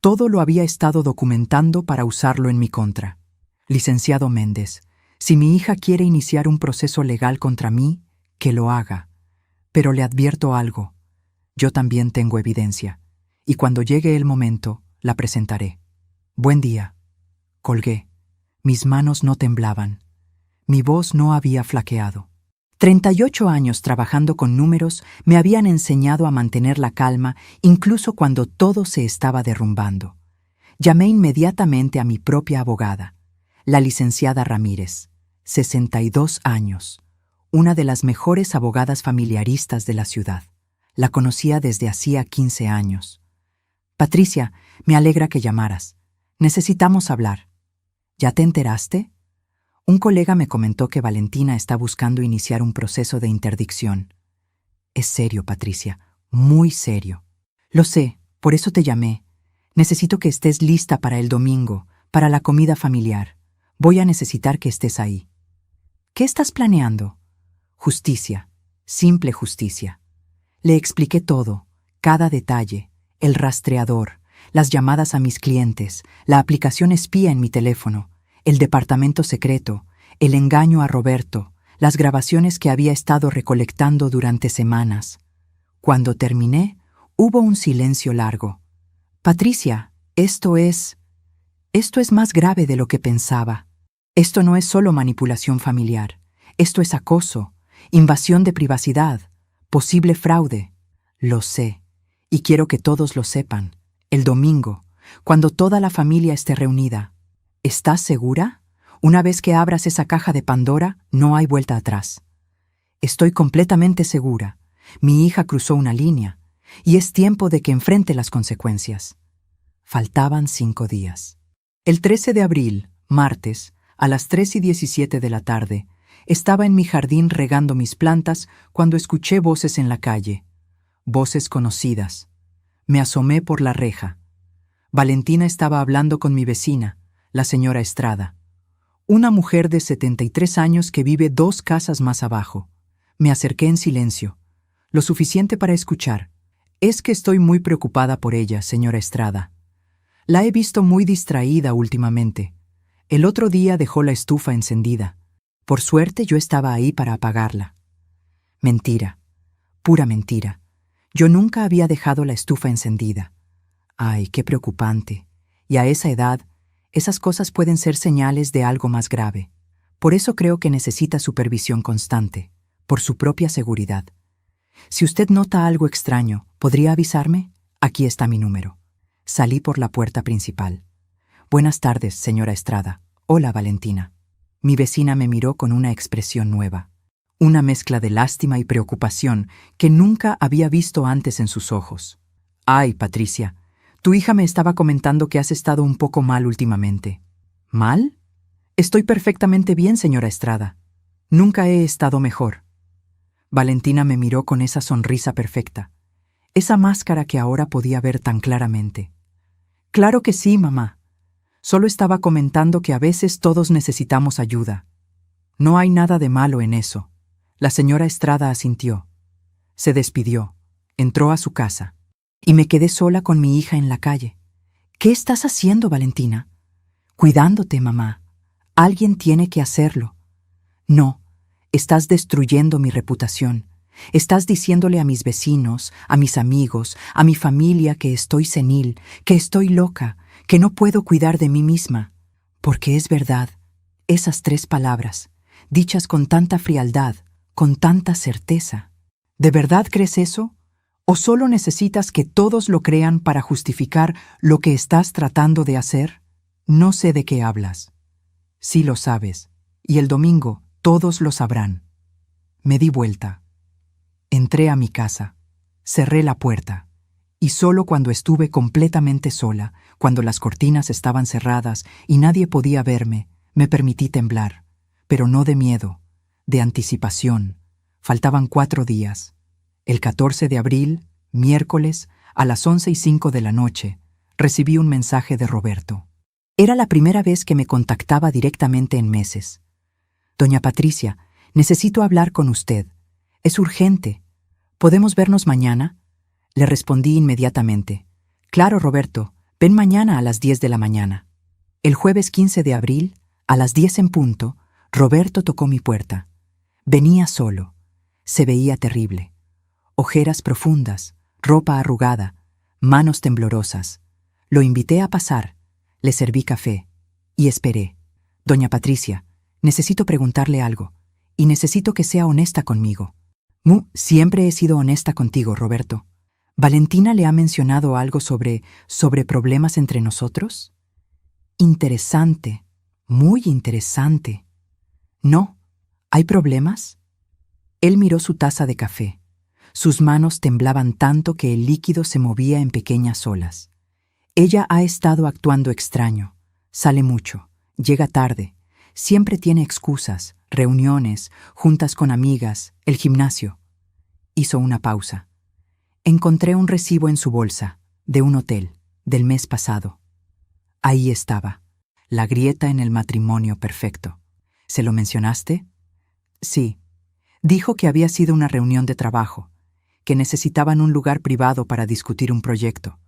todo lo había estado documentando para usarlo en mi contra. Licenciado Méndez, si mi hija quiere iniciar un proceso legal contra mí, que lo haga. Pero le advierto algo. Yo también tengo evidencia, y cuando llegue el momento, la presentaré. Buen día. Colgué. Mis manos no temblaban. Mi voz no había flaqueado. 38 años trabajando con números me habían enseñado a mantener la calma incluso cuando todo se estaba derrumbando. Llamé inmediatamente a mi propia abogada, la licenciada Ramírez, 62 años, una de las mejores abogadas familiaristas de la ciudad. La conocía desde hacía 15 años. Patricia, me alegra que llamaras. Necesitamos hablar. ¿Ya te enteraste? Un colega me comentó que Valentina está buscando iniciar un proceso de interdicción. Es serio, Patricia, muy serio. Lo sé, por eso te llamé. Necesito que estés lista para el domingo, para la comida familiar. Voy a necesitar que estés ahí. ¿Qué estás planeando? Justicia, simple justicia. Le expliqué todo, cada detalle, el rastreador, las llamadas a mis clientes, la aplicación espía en mi teléfono, el departamento secreto, el engaño a Roberto, las grabaciones que había estado recolectando durante semanas. Cuando terminé, hubo un silencio largo. Patricia, esto es más grave de lo que pensaba. Esto no es solo manipulación familiar. Esto es acoso, invasión de privacidad, posible fraude. Lo sé, y quiero que todos lo sepan. El domingo, cuando toda la familia esté reunida. ¿Estás segura? Una vez que abras esa caja de Pandora, no hay vuelta atrás. Estoy completamente segura. Mi hija cruzó una línea, y es tiempo de que enfrente las consecuencias. Faltaban 5 días. El 13 de abril, martes, a las 3:17 de la tarde, estaba en mi jardín regando mis plantas cuando escuché voces en la calle. Voces conocidas. Me asomé por la reja. Valentina estaba hablando con mi vecina, la señora Estrada. Una mujer de 73 años que vive 2 casas más abajo. Me acerqué en silencio, lo suficiente para escuchar. Es que estoy muy preocupada por ella, señora Estrada. La he visto muy distraída últimamente. El otro día dejó la estufa encendida. Por suerte yo estaba ahí para apagarla. Mentira, pura mentira. Yo nunca había dejado la estufa encendida. Ay, qué preocupante. Y a esa edad, esas cosas pueden ser señales de algo más grave. Por eso creo que necesita supervisión constante, por su propia seguridad. Si usted nota algo extraño, ¿podría avisarme? Aquí está mi número. Salí por la puerta principal. Buenas tardes, señora Estrada. Hola, Valentina. Mi vecina me miró con una expresión nueva. Una mezcla de lástima y preocupación que nunca había visto antes en sus ojos. Ay, Patricia, tu hija me estaba comentando que has estado un poco mal últimamente. ¿Mal? Estoy perfectamente bien, señora Estrada. Nunca he estado mejor. Valentina me miró con esa sonrisa perfecta, esa máscara que ahora podía ver tan claramente. Claro que sí, mamá. Solo estaba comentando que a veces todos necesitamos ayuda. No hay nada de malo en eso. La señora Estrada asintió. Se despidió, entró a su casa, y me quedé sola con mi hija en la calle. ¿Qué estás haciendo, Valentina? Cuidándote, mamá. Alguien tiene que hacerlo. No, estás destruyendo mi reputación. Estás diciéndole a mis vecinos, a mis amigos, a mi familia que estoy senil, que estoy loca, que no puedo cuidar de mí misma. Porque es verdad, esas 3 palabras, dichas con tanta frialdad, con tanta certeza. ¿De verdad crees eso? ¿O solo necesitas que todos lo crean para justificar lo que estás tratando de hacer? No sé de qué hablas. Sí lo sabes, y el domingo todos lo sabrán. Me di vuelta. Entré a mi casa, cerré la puerta, y solo cuando estuve completamente sola, cuando las cortinas estaban cerradas y nadie podía verme, me permití temblar, pero no de miedo, de anticipación. Faltaban 4 días. El 14 de abril, miércoles, a las 11:05 de la noche, recibí un mensaje de Roberto. Era la primera vez que me contactaba directamente en meses. Doña Patricia, necesito hablar con usted. Es urgente. ¿Podemos vernos mañana? Le respondí inmediatamente. Claro, Roberto, ven mañana a las 10 de la mañana. El jueves 15 de abril, a las 10 en punto, Roberto tocó mi puerta. Venía solo. Se veía terrible. Ojeras profundas, ropa arrugada, manos temblorosas. Lo invité a pasar. Le serví café. Y esperé. Doña Patricia, necesito preguntarle algo. Y necesito que sea honesta conmigo. Siempre he sido honesta contigo, Roberto. ¿Valentina le ha mencionado algo sobre problemas entre nosotros? Interesante. Muy interesante. No. ¿Hay problemas? Él miró su taza de café. Sus manos temblaban tanto que el líquido se movía en pequeñas olas. Ella ha estado actuando extraño. Sale mucho, llega tarde, siempre tiene excusas, reuniones, juntas con amigas, el gimnasio. Hizo una pausa. Encontré un recibo en su bolsa, de un hotel, del mes pasado. Ahí estaba, la grieta en el matrimonio perfecto. ¿Se lo mencionaste? Sí. Dijo que había sido una reunión de trabajo, que necesitaban un lugar privado para discutir un proyecto.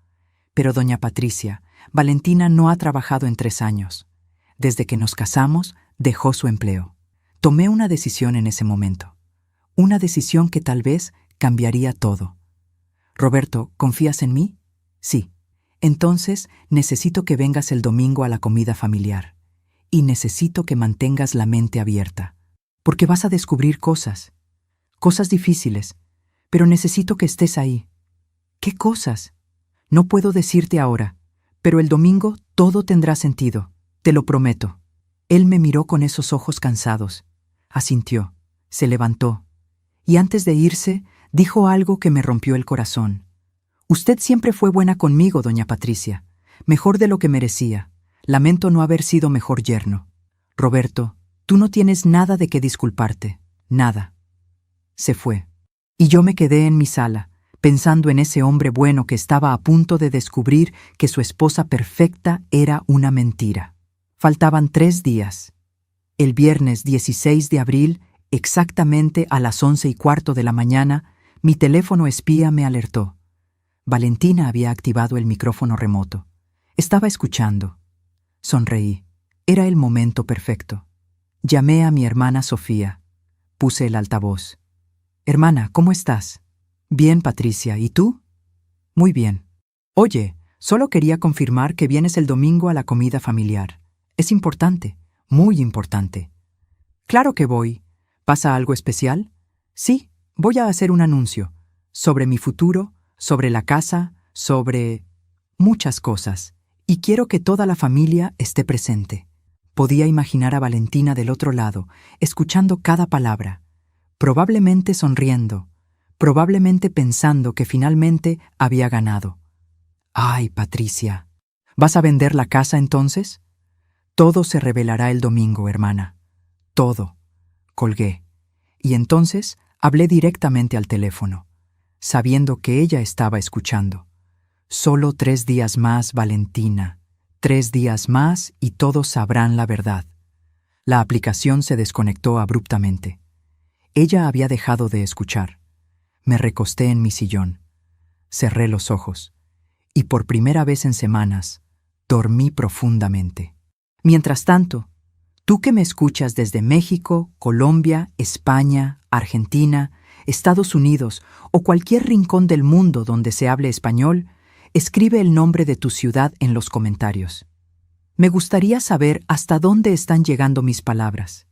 Pero doña Patricia, Valentina no ha trabajado en 3 años. Desde que nos casamos, dejó su empleo. Tomé una decisión en ese momento. Una decisión que tal vez cambiaría todo. Roberto, ¿confías en mí? Sí. Entonces, necesito que vengas el domingo a la comida familiar. Y necesito que mantengas la mente abierta. Porque vas a descubrir cosas. Cosas difíciles. Pero necesito que estés ahí. ¿Qué cosas? No puedo decirte ahora, pero el domingo todo tendrá sentido. Te lo prometo. Él me miró con esos ojos cansados. Asintió. Se levantó. Y antes de irse, dijo algo que me rompió el corazón. Usted siempre fue buena conmigo, doña Patricia. Mejor de lo que merecía. Lamento no haber sido mejor yerno. Roberto, tú no tienes nada de qué disculparte. Nada. Se fue. Y yo me quedé en mi sala, pensando en ese hombre bueno que estaba a punto de descubrir que su esposa perfecta era una mentira. Faltaban 3 días. El viernes 16 de abril, exactamente a las 11:15 de la mañana, mi teléfono espía me alertó. Valentina había activado el micrófono remoto. Estaba escuchando. Sonreí. Era el momento perfecto. Llamé a mi hermana Sofía. Puse el altavoz. Hermana, ¿cómo estás? Bien, Patricia. ¿Y tú? Muy bien. Oye, solo quería confirmar que vienes el domingo a la comida familiar. Es importante, muy importante. Claro que voy. ¿Pasa algo especial? Sí, voy a hacer un anuncio. Sobre mi futuro, sobre la casa, sobre muchas cosas, y quiero que toda la familia esté presente. Podía imaginar a Valentina del otro lado, escuchando cada palabra, probablemente sonriendo, probablemente pensando que finalmente había ganado. ¡Ay, Patricia! ¿Vas a vender la casa entonces? Todo se revelará el domingo, hermana. Todo. Colgué. Y entonces hablé directamente al teléfono, sabiendo que ella estaba escuchando. Solo 3 días más, Valentina. 3 días más y todos sabrán la verdad. La aplicación se desconectó abruptamente. Ella había dejado de escuchar. Me recosté en mi sillón. Cerré los ojos. Y por primera vez en semanas, dormí profundamente. Mientras tanto, tú que me escuchas desde México, Colombia, España, Argentina, Estados Unidos o cualquier rincón del mundo donde se hable español, escribe el nombre de tu ciudad en los comentarios. Me gustaría saber hasta dónde están llegando mis palabras,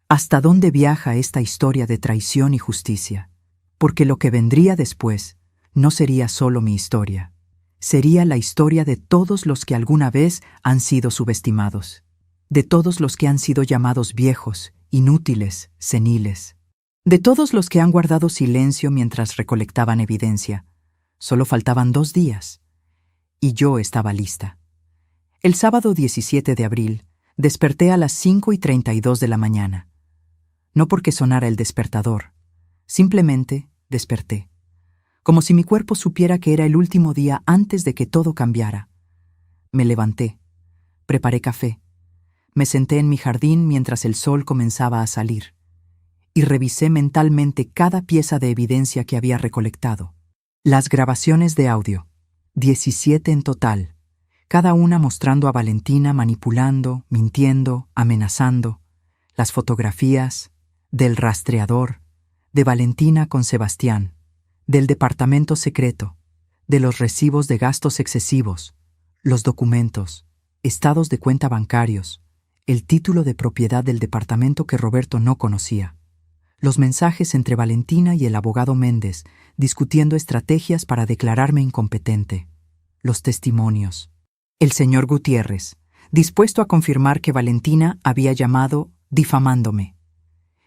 hasta dónde viaja esta historia de traición y justicia, porque lo que vendría después no sería solo mi historia, sería la historia de todos los que alguna vez han sido subestimados, de todos los que han sido llamados viejos, inútiles, seniles, de todos los que han guardado silencio mientras recolectaban evidencia. Solo faltaban 2 días. Y yo estaba lista. El sábado 17 de abril, desperté a las 5:32 de la mañana. No porque sonara el despertador, simplemente desperté. Como si mi cuerpo supiera que era el último día antes de que todo cambiara. Me levanté, preparé café, me senté en mi jardín mientras el sol comenzaba a salir, y revisé mentalmente cada pieza de evidencia que había recolectado. Las grabaciones de audio, 17 en total, cada una mostrando a Valentina manipulando, mintiendo, amenazando. Las fotografías del rastreador, de Valentina con Sebastián, del departamento secreto, de los recibos de gastos excesivos, los documentos, estados de cuenta bancarios, el título de propiedad del departamento que Roberto no conocía, los mensajes entre Valentina y el abogado Méndez discutiendo estrategias para declararme incompetente, los testimonios, el señor Gutiérrez, dispuesto a confirmar que Valentina había llamado difamándome,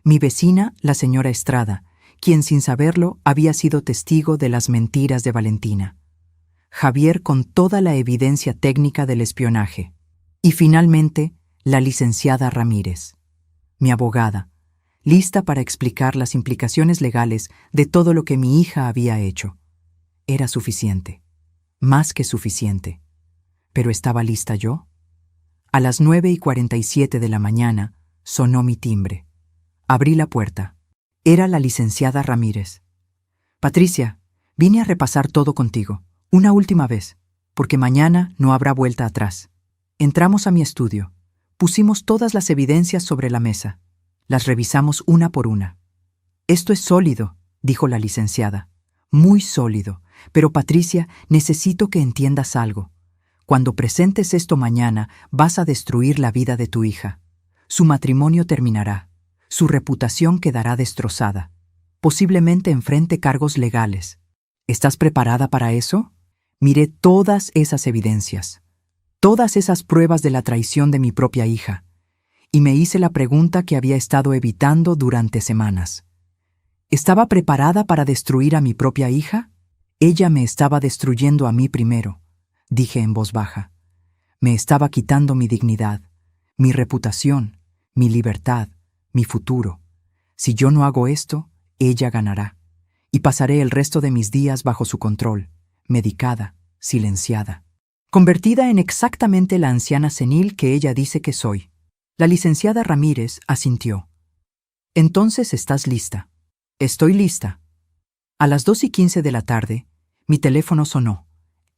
mi vecina, la señora Estrada, quien sin saberlo había sido testigo de las mentiras de Valentina, Javier con toda la evidencia técnica del espionaje, y finalmente la licenciada Ramírez, mi abogada, lista para explicar las implicaciones legales de todo lo que mi hija había hecho. Era suficiente, más que suficiente. ¿Pero estaba lista yo? A las 9:47 de la mañana sonó mi timbre. Abrí la puerta. Era la licenciada Ramírez. Patricia, vine a repasar todo contigo, una última vez, porque mañana no habrá vuelta atrás. Entramos a mi estudio, pusimos todas las evidencias sobre la mesa. Las revisamos una por una. Esto es sólido, dijo la licenciada. Muy sólido. Pero Patricia, necesito que entiendas algo. Cuando presentes esto mañana, vas a destruir la vida de tu hija. Su matrimonio terminará. Su reputación quedará destrozada. Posiblemente enfrente cargos legales. ¿Estás preparada para eso? Miré todas esas evidencias. Todas esas pruebas de la traición de mi propia hija. Y me hice la pregunta que había estado evitando durante semanas. ¿Estaba preparada para destruir a mi propia hija? Ella me estaba destruyendo a mí primero, dije en voz baja. Me estaba quitando mi dignidad, mi reputación, mi libertad, mi futuro. Si yo no hago esto, ella ganará. Y pasaré el resto de mis días bajo su control, medicada, silenciada, convertida en exactamente la anciana senil que ella dice que soy. La licenciada Ramírez asintió. Entonces estás lista. Estoy lista. A las 2:15 de la tarde, mi teléfono sonó.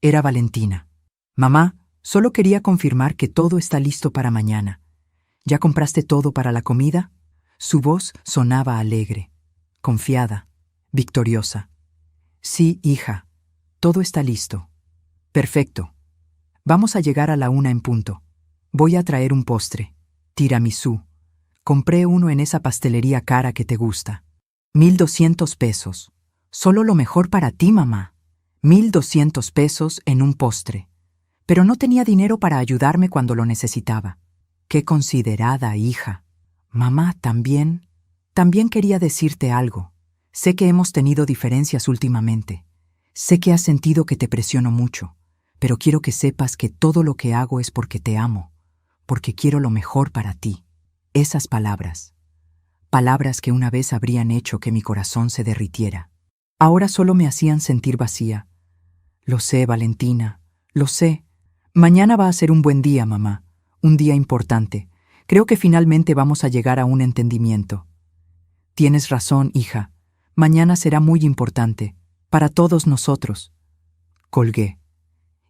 Era Valentina. Mamá, solo quería confirmar que todo está listo para mañana. ¿Ya compraste todo para la comida? Su voz sonaba alegre, confiada, victoriosa. Sí, hija, todo está listo. Perfecto. Vamos a llegar a la 1 en punto. Voy a traer un postre. Tiramisú. Compré uno en esa pastelería cara que te gusta. 1,200 pesos. Solo lo mejor para ti, mamá. $1,200 en un postre. Pero no tenía dinero para ayudarme cuando lo necesitaba. ¡Qué considerada hija! Mamá, también quería decirte algo. Sé que hemos tenido diferencias últimamente. Sé que has sentido que te presiono mucho, pero quiero que sepas que todo lo que hago es porque te amo, porque quiero lo mejor para ti. Esas palabras que una vez habrían hecho que mi corazón se derritiera, ahora solo me hacían sentir vacía. Lo sé, Valentina, lo sé. Mañana va a ser un buen día, mamá, un día importante. Creo que finalmente vamos a llegar a un entendimiento. Tienes razón, hija. Mañana será muy importante, para todos nosotros. Colgué.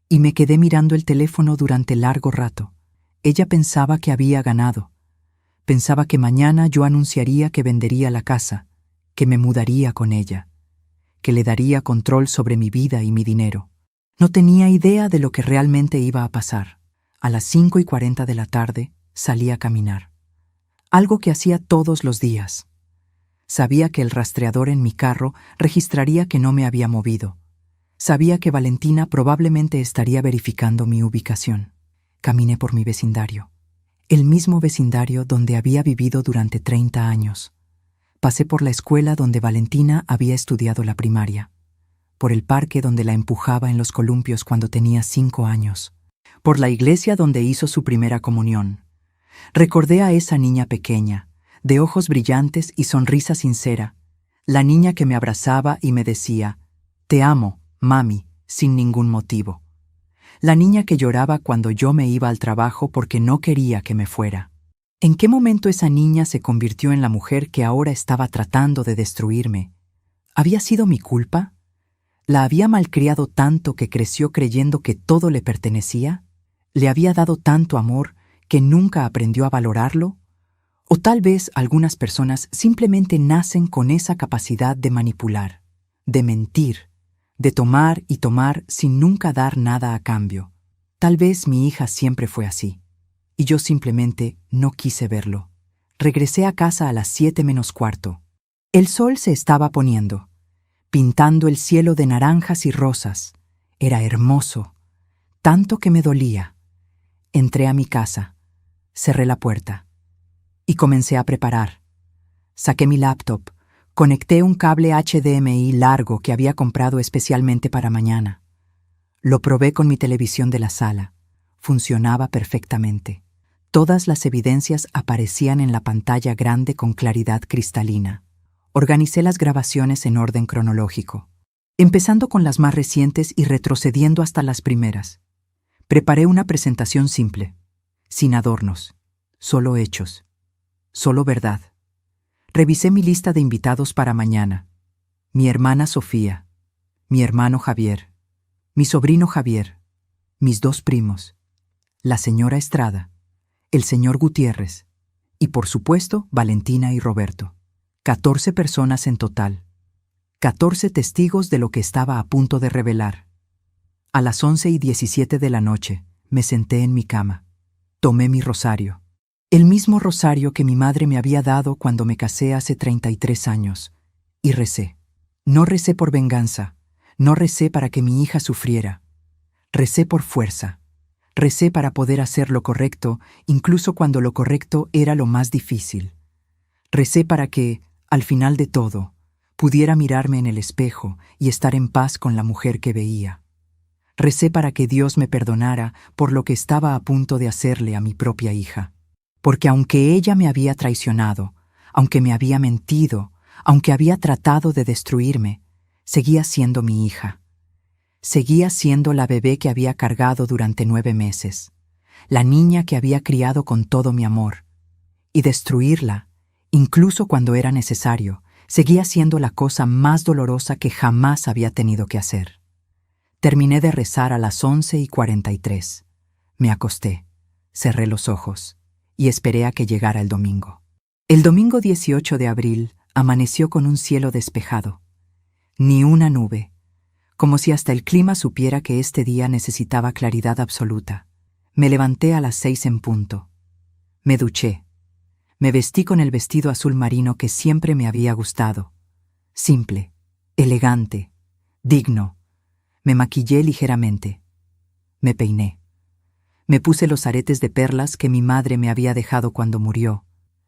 Y me quedé mirando el teléfono durante largo rato. Ella pensaba que había ganado. Pensaba que mañana yo anunciaría que vendería la casa, que me mudaría con ella, que le daría control sobre mi vida y mi dinero. No tenía idea de lo que realmente iba a pasar. A las 5:40 de la tarde salí a caminar. Algo que hacía todos los días. Sabía que el rastreador en mi carro registraría que no me había movido. Sabía que Valentina probablemente estaría verificando mi ubicación. Caminé por mi vecindario. El mismo vecindario donde había vivido durante 30 años. Pasé por la escuela donde Valentina había estudiado la primaria. Por el parque donde la empujaba en los columpios cuando tenía 5 años. Por la iglesia donde hizo su primera comunión. Recordé a esa niña pequeña, de ojos brillantes y sonrisa sincera, la niña que me abrazaba y me decía, «Te amo, mami», sin ningún motivo. La niña que lloraba cuando yo me iba al trabajo porque no quería que me fuera. ¿En qué momento esa niña se convirtió en la mujer que ahora estaba tratando de destruirme? ¿Había sido mi culpa? ¿La había malcriado tanto que creció creyendo que todo le pertenecía? ¿Le había dado tanto amor que nunca aprendió a valorarlo? O tal vez algunas personas simplemente nacen con esa capacidad de manipular, de mentir, de tomar y tomar sin nunca dar nada a cambio. Tal vez mi hija siempre fue así, y yo simplemente no quise verlo. Regresé a casa a las 7:45. El sol se estaba poniendo, pintando el cielo de naranjas y rosas. Era hermoso, tanto que me dolía. Entré a mi casa, cerré la puerta y comencé a preparar. Saqué mi laptop, conecté un cable HDMI largo que había comprado especialmente para mañana. Lo probé con mi televisión de la sala. Funcionaba perfectamente. Todas las evidencias aparecían en la pantalla grande con claridad cristalina. Organicé las grabaciones en orden cronológico, empezando con las más recientes y retrocediendo hasta las primeras. Preparé una presentación simple, sin adornos, solo hechos, solo verdad. Revisé mi lista de invitados para mañana. Mi hermana Sofía, mi hermano Javier, mi sobrino Javier, mis 2 primos, la señora Estrada, el señor Gutiérrez y, por supuesto, Valentina y Roberto. 14 personas en total. 14 testigos de lo que estaba a punto de revelar. A las 11:17 de la noche, me senté en mi cama. Tomé mi rosario. El mismo rosario que mi madre me había dado cuando me casé hace 33 años. Y recé. No recé por venganza. No recé para que mi hija sufriera. Recé por fuerza. Recé para poder hacer lo correcto, incluso cuando lo correcto era lo más difícil. Recé para que, al final de todo, pudiera mirarme en el espejo y estar en paz con la mujer que veía. Recé para que Dios me perdonara por lo que estaba a punto de hacerle a mi propia hija. Porque aunque ella me había traicionado, aunque me había mentido, aunque había tratado de destruirme, seguía siendo mi hija. Seguía siendo la bebé que había cargado durante 9 meses, la niña que había criado con todo mi amor. Y destruirla, incluso cuando era necesario, seguía siendo la cosa más dolorosa que jamás había tenido que hacer. Terminé de rezar a las 11:43. Me acosté, cerré los ojos y esperé a que llegara el domingo. El domingo 18 de abril amaneció con un cielo despejado. Ni una nube, como si hasta el clima supiera que este día necesitaba claridad absoluta. Me levanté a las 6 en punto. Me duché. Me vestí con el vestido azul marino que siempre me había gustado. Simple, elegante, digno. Me maquillé ligeramente. Me peiné. Me puse los aretes de perlas que mi madre me había dejado cuando murió.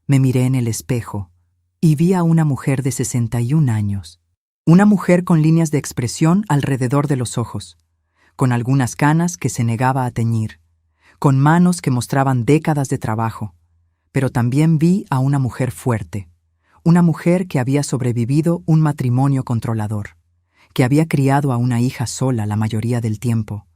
Me miré en el espejo y vi a una mujer de 61 años. Una mujer con líneas de expresión alrededor de los ojos, con algunas canas que se negaba a teñir, con manos que mostraban décadas de trabajo. Pero también vi a una mujer fuerte, una mujer que había sobrevivido un matrimonio controlador, que había criado a una hija sola la mayoría del tiempo,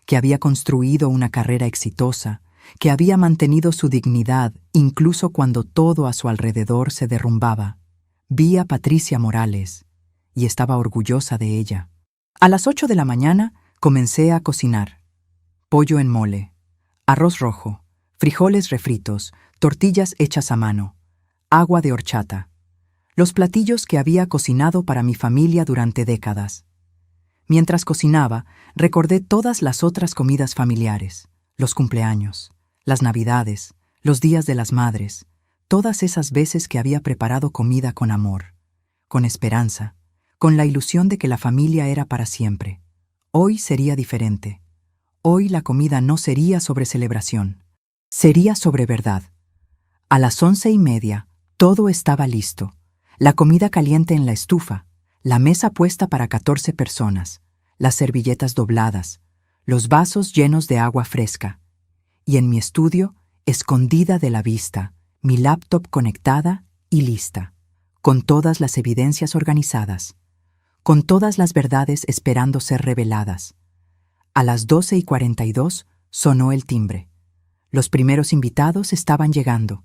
que había construido una carrera exitosa, que había mantenido su dignidad incluso cuando todo a su alrededor se derrumbaba. Vi a Patricia Morales y estaba orgullosa de ella. A las 8 de la mañana comencé a cocinar. Pollo en mole, arroz rojo, frijoles refritos, tortillas hechas a mano, agua de horchata. Los platillos que había cocinado para mi familia durante décadas. Mientras cocinaba, recordé todas las otras comidas familiares, los cumpleaños, las navidades, los días de las madres, todas esas veces que había preparado comida con amor, con esperanza, con la ilusión de que la familia era para siempre. Hoy sería diferente. Hoy la comida no sería sobre celebración, sería sobre verdad. A las 11:30, todo estaba listo. La comida caliente en la estufa, la mesa puesta para 14 personas, las servilletas dobladas, los vasos llenos de agua fresca. Y en mi estudio, escondida de la vista, mi laptop conectada y lista, con todas las evidencias organizadas, con todas las verdades esperando ser reveladas. A las 12:42 sonó el timbre. Los primeros invitados estaban llegando.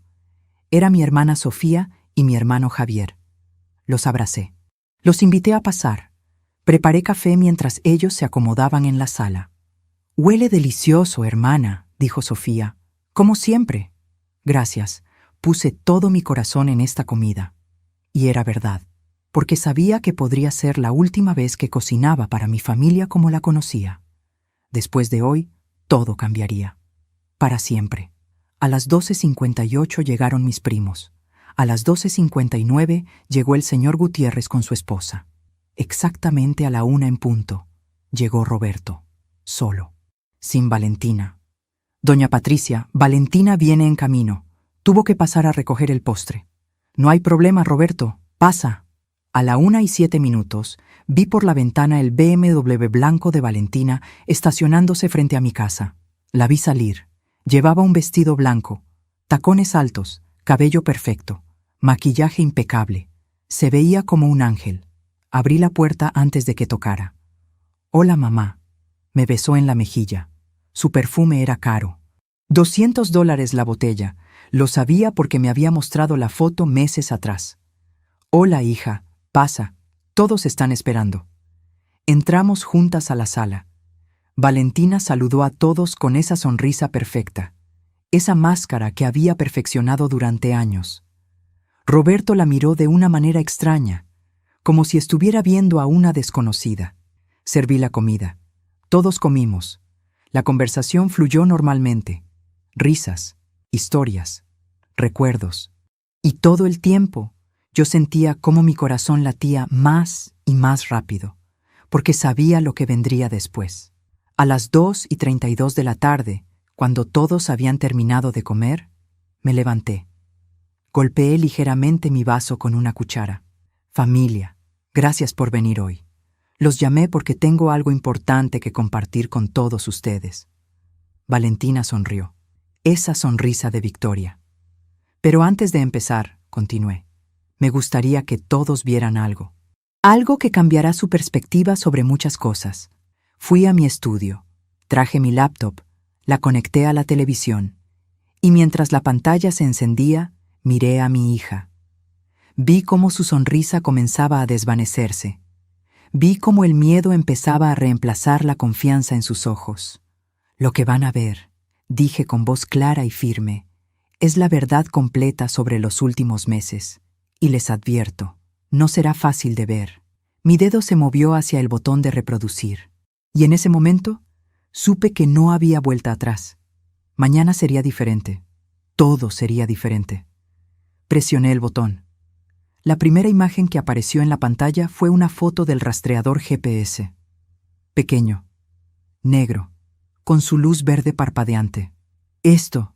Era mi hermana Sofía y mi hermano Javier. Los abracé. Los invité a pasar. Preparé café mientras ellos se acomodaban en la sala. «Huele delicioso, hermana», dijo Sofía. «Como siempre». «Gracias. Puse todo mi corazón en esta comida». Y era verdad, porque sabía que podría ser la última vez que cocinaba para mi familia como la conocía. Después de hoy, todo cambiaría. Para siempre. A las 12:58 llegaron mis primos. A las 12:59 llegó el señor Gutiérrez con su esposa. Exactamente a la 1 en punto, llegó Roberto, solo, sin Valentina. «Doña Patricia, Valentina viene en camino. Tuvo que pasar a recoger el postre». «No hay problema, Roberto, pasa». A la 1:07 vi por la ventana el BMW blanco de Valentina estacionándose frente a mi casa. La vi salir. Llevaba un vestido blanco, tacones altos, cabello perfecto, maquillaje impecable. Se veía como un ángel. Abrí la puerta antes de que tocara. «Hola, mamá». Me besó en la mejilla. Su perfume era caro. $200 la botella. Lo sabía porque me había mostrado la foto meses atrás. «Hola, hija, pasa. Todos están esperando». Entramos juntas a la sala. Valentina saludó a todos con esa sonrisa perfecta, esa máscara que había perfeccionado durante años. Roberto la miró de una manera extraña, como si estuviera viendo a una desconocida. Serví la comida. Todos comimos. La conversación fluyó normalmente. Risas, historias, recuerdos. Y todo el tiempo yo sentía cómo mi corazón latía más y más rápido, porque sabía lo que vendría después. A las 2:32 de la tarde, cuando todos habían terminado de comer, me levanté. Golpeé ligeramente mi vaso con una cuchara. «Familia, gracias por venir hoy. Los llamé porque tengo algo importante que compartir con todos ustedes». Valentina sonrió. Esa sonrisa de victoria. «Pero antes de empezar», continué, «me gustaría que todos vieran algo. Algo que cambiará su perspectiva sobre muchas cosas». Fui a mi estudio, traje mi laptop, la conecté a la televisión, y mientras la pantalla se encendía, miré a mi hija. Vi cómo su sonrisa comenzaba a desvanecerse. Vi cómo el miedo empezaba a reemplazar la confianza en sus ojos. «Lo que van a ver», dije con voz clara y firme, «es la verdad completa sobre los últimos meses. Y les advierto, no será fácil de ver». Mi dedo se movió hacia el botón de reproducir. Y en ese momento, supe que no había vuelta atrás. Mañana sería diferente. Todo sería diferente. Presioné el botón. La primera imagen que apareció en la pantalla fue una foto del rastreador GPS. pequeño, negro, con su luz verde parpadeante. Esto,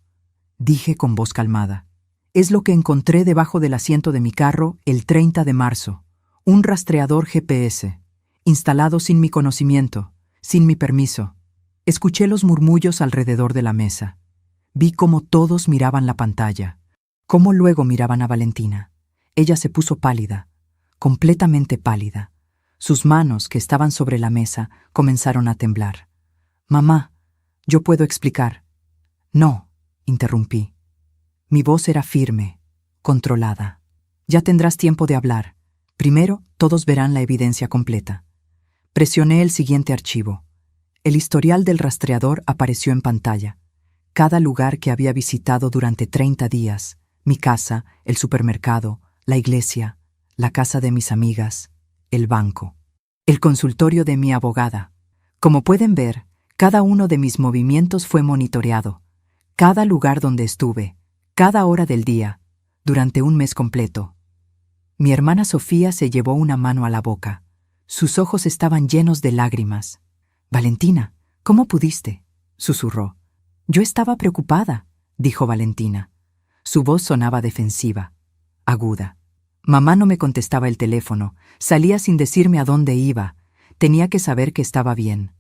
dije con voz calmada, es lo que encontré debajo del asiento de mi carro el 30 de marzo. Un rastreador GPS, instalado sin mi conocimiento, sin mi permiso. Escuché los murmullos alrededor de la mesa. Vi cómo todos miraban la pantalla, cómo luego miraban a Valentina. Ella se puso pálida, completamente pálida. Sus manos, que estaban sobre la mesa, comenzaron a temblar. «Mamá, yo puedo explicar». «No», interrumpí. Mi voz era firme, controlada. «Ya tendrás tiempo de hablar. Primero, todos verán la evidencia completa». Presioné el siguiente archivo. El historial del rastreador apareció en pantalla. Cada lugar que había visitado durante 30 días, mi casa, el supermercado, la iglesia, la casa de mis amigas, el banco, el consultorio de mi abogada. Como pueden ver, cada uno de mis movimientos fue monitoreado. Cada lugar donde estuve, cada hora del día, durante un mes completo. Mi hermana Sofía se llevó una mano a la boca. Sus ojos estaban llenos de lágrimas. «Valentina, ¿cómo pudiste?», susurró. «Yo estaba preocupada», dijo Valentina. Su voz sonaba defensiva, aguda. Mamá no me contestaba el teléfono, salía sin decirme a dónde iba. Tenía que saber que estaba bien.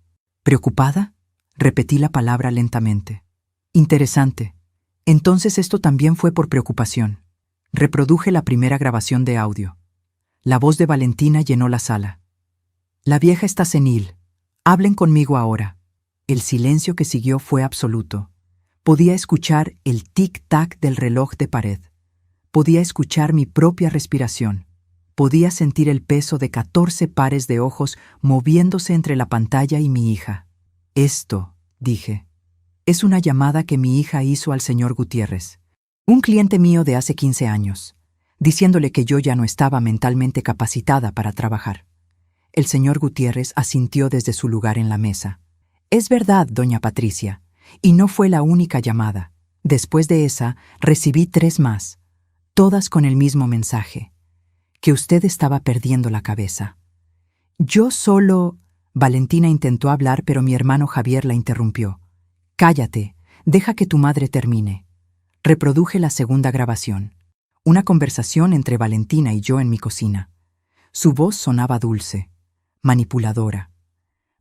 «¿Preocupada?», repetí la palabra lentamente. «Interesante. Entonces esto también fue por preocupación». Reproduje la primera grabación de audio. La voz de Valentina llenó la sala. «La vieja está senil. Hablen conmigo ahora». El silencio que siguió fue absoluto. Podía escuchar el tic-tac del reloj de pared. Podía escuchar mi propia respiración. Podía sentir el peso de 14 pares de ojos moviéndose entre la pantalla y mi hija. «Esto», dije, «es una llamada que mi hija hizo al señor Gutiérrez, un cliente mío de hace 15 años, diciéndole que yo ya no estaba mentalmente capacitada para trabajar». El señor Gutiérrez asintió desde su lugar en la mesa. «Es verdad, doña Patricia, y no fue la única llamada. Después de esa, recibí 3 más, todas con el mismo mensaje, que usted estaba perdiendo la cabeza». «Yo solo...» Valentina intentó hablar, pero mi hermano Javier la interrumpió. «Cállate, deja que tu madre termine». Reproduje la segunda grabación. Una conversación entre Valentina y yo en mi cocina. Su voz sonaba dulce, manipuladora.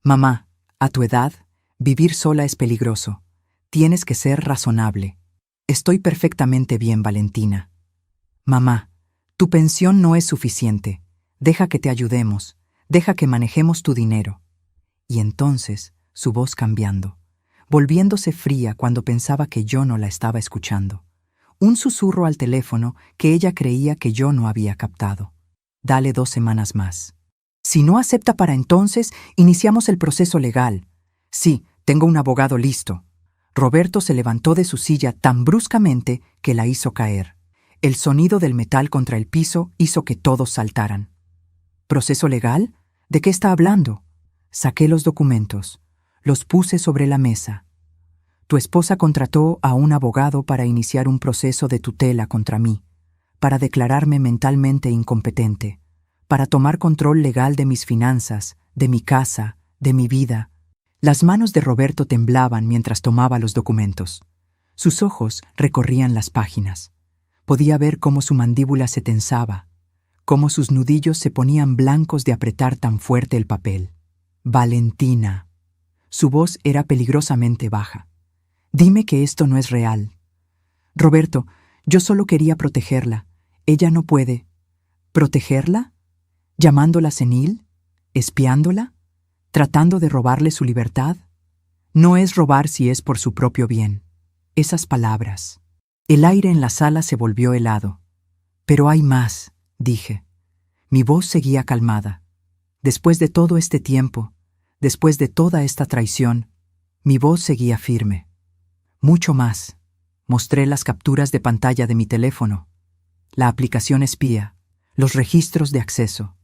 «Mamá, a tu edad, vivir sola es peligroso. Tienes que ser razonable. Estoy perfectamente bien, Valentina». «Mamá, tu pensión no es suficiente. Deja que te ayudemos. Deja que manejemos tu dinero». Y entonces, su voz cambiando, volviéndose fría cuando pensaba que yo no la estaba escuchando. Un susurro al teléfono que ella creía que yo no había captado. «Dale 2 semanas más. Si no acepta para entonces, iniciamos el proceso legal. Sí, tengo un abogado listo». Roberto se levantó de su silla tan bruscamente que la hizo caer. El sonido del metal contra el piso hizo que todos saltaran. «¿Proceso legal? ¿De qué está hablando?» Saqué los documentos. Los puse sobre la mesa. «Tu esposa contrató a un abogado para iniciar un proceso de tutela contra mí, para declararme mentalmente incompetente, para tomar control legal de mis finanzas, de mi casa, de mi vida». Las manos de Roberto temblaban mientras tomaba los documentos. Sus ojos recorrían las páginas. Podía ver cómo su mandíbula se tensaba, cómo sus nudillos se ponían blancos de apretar tan fuerte el papel. «Valentina». Su voz era peligrosamente baja. «Dime que esto no es real». «Roberto, yo solo quería protegerla. Ella no puede». «¿Protegerla? ¿Llamándola senil? ¿Espiándola? ¿Tratando de robarle su libertad? No es robar si es por su propio bien». Esas palabras. El aire en la sala se volvió helado. «Pero hay más», dije. Mi voz seguía calmada. Después de todo este tiempo, después de toda esta traición, mi voz seguía firme. «Mucho más». Mostré las capturas de pantalla de mi teléfono, la aplicación espía, los registros de acceso,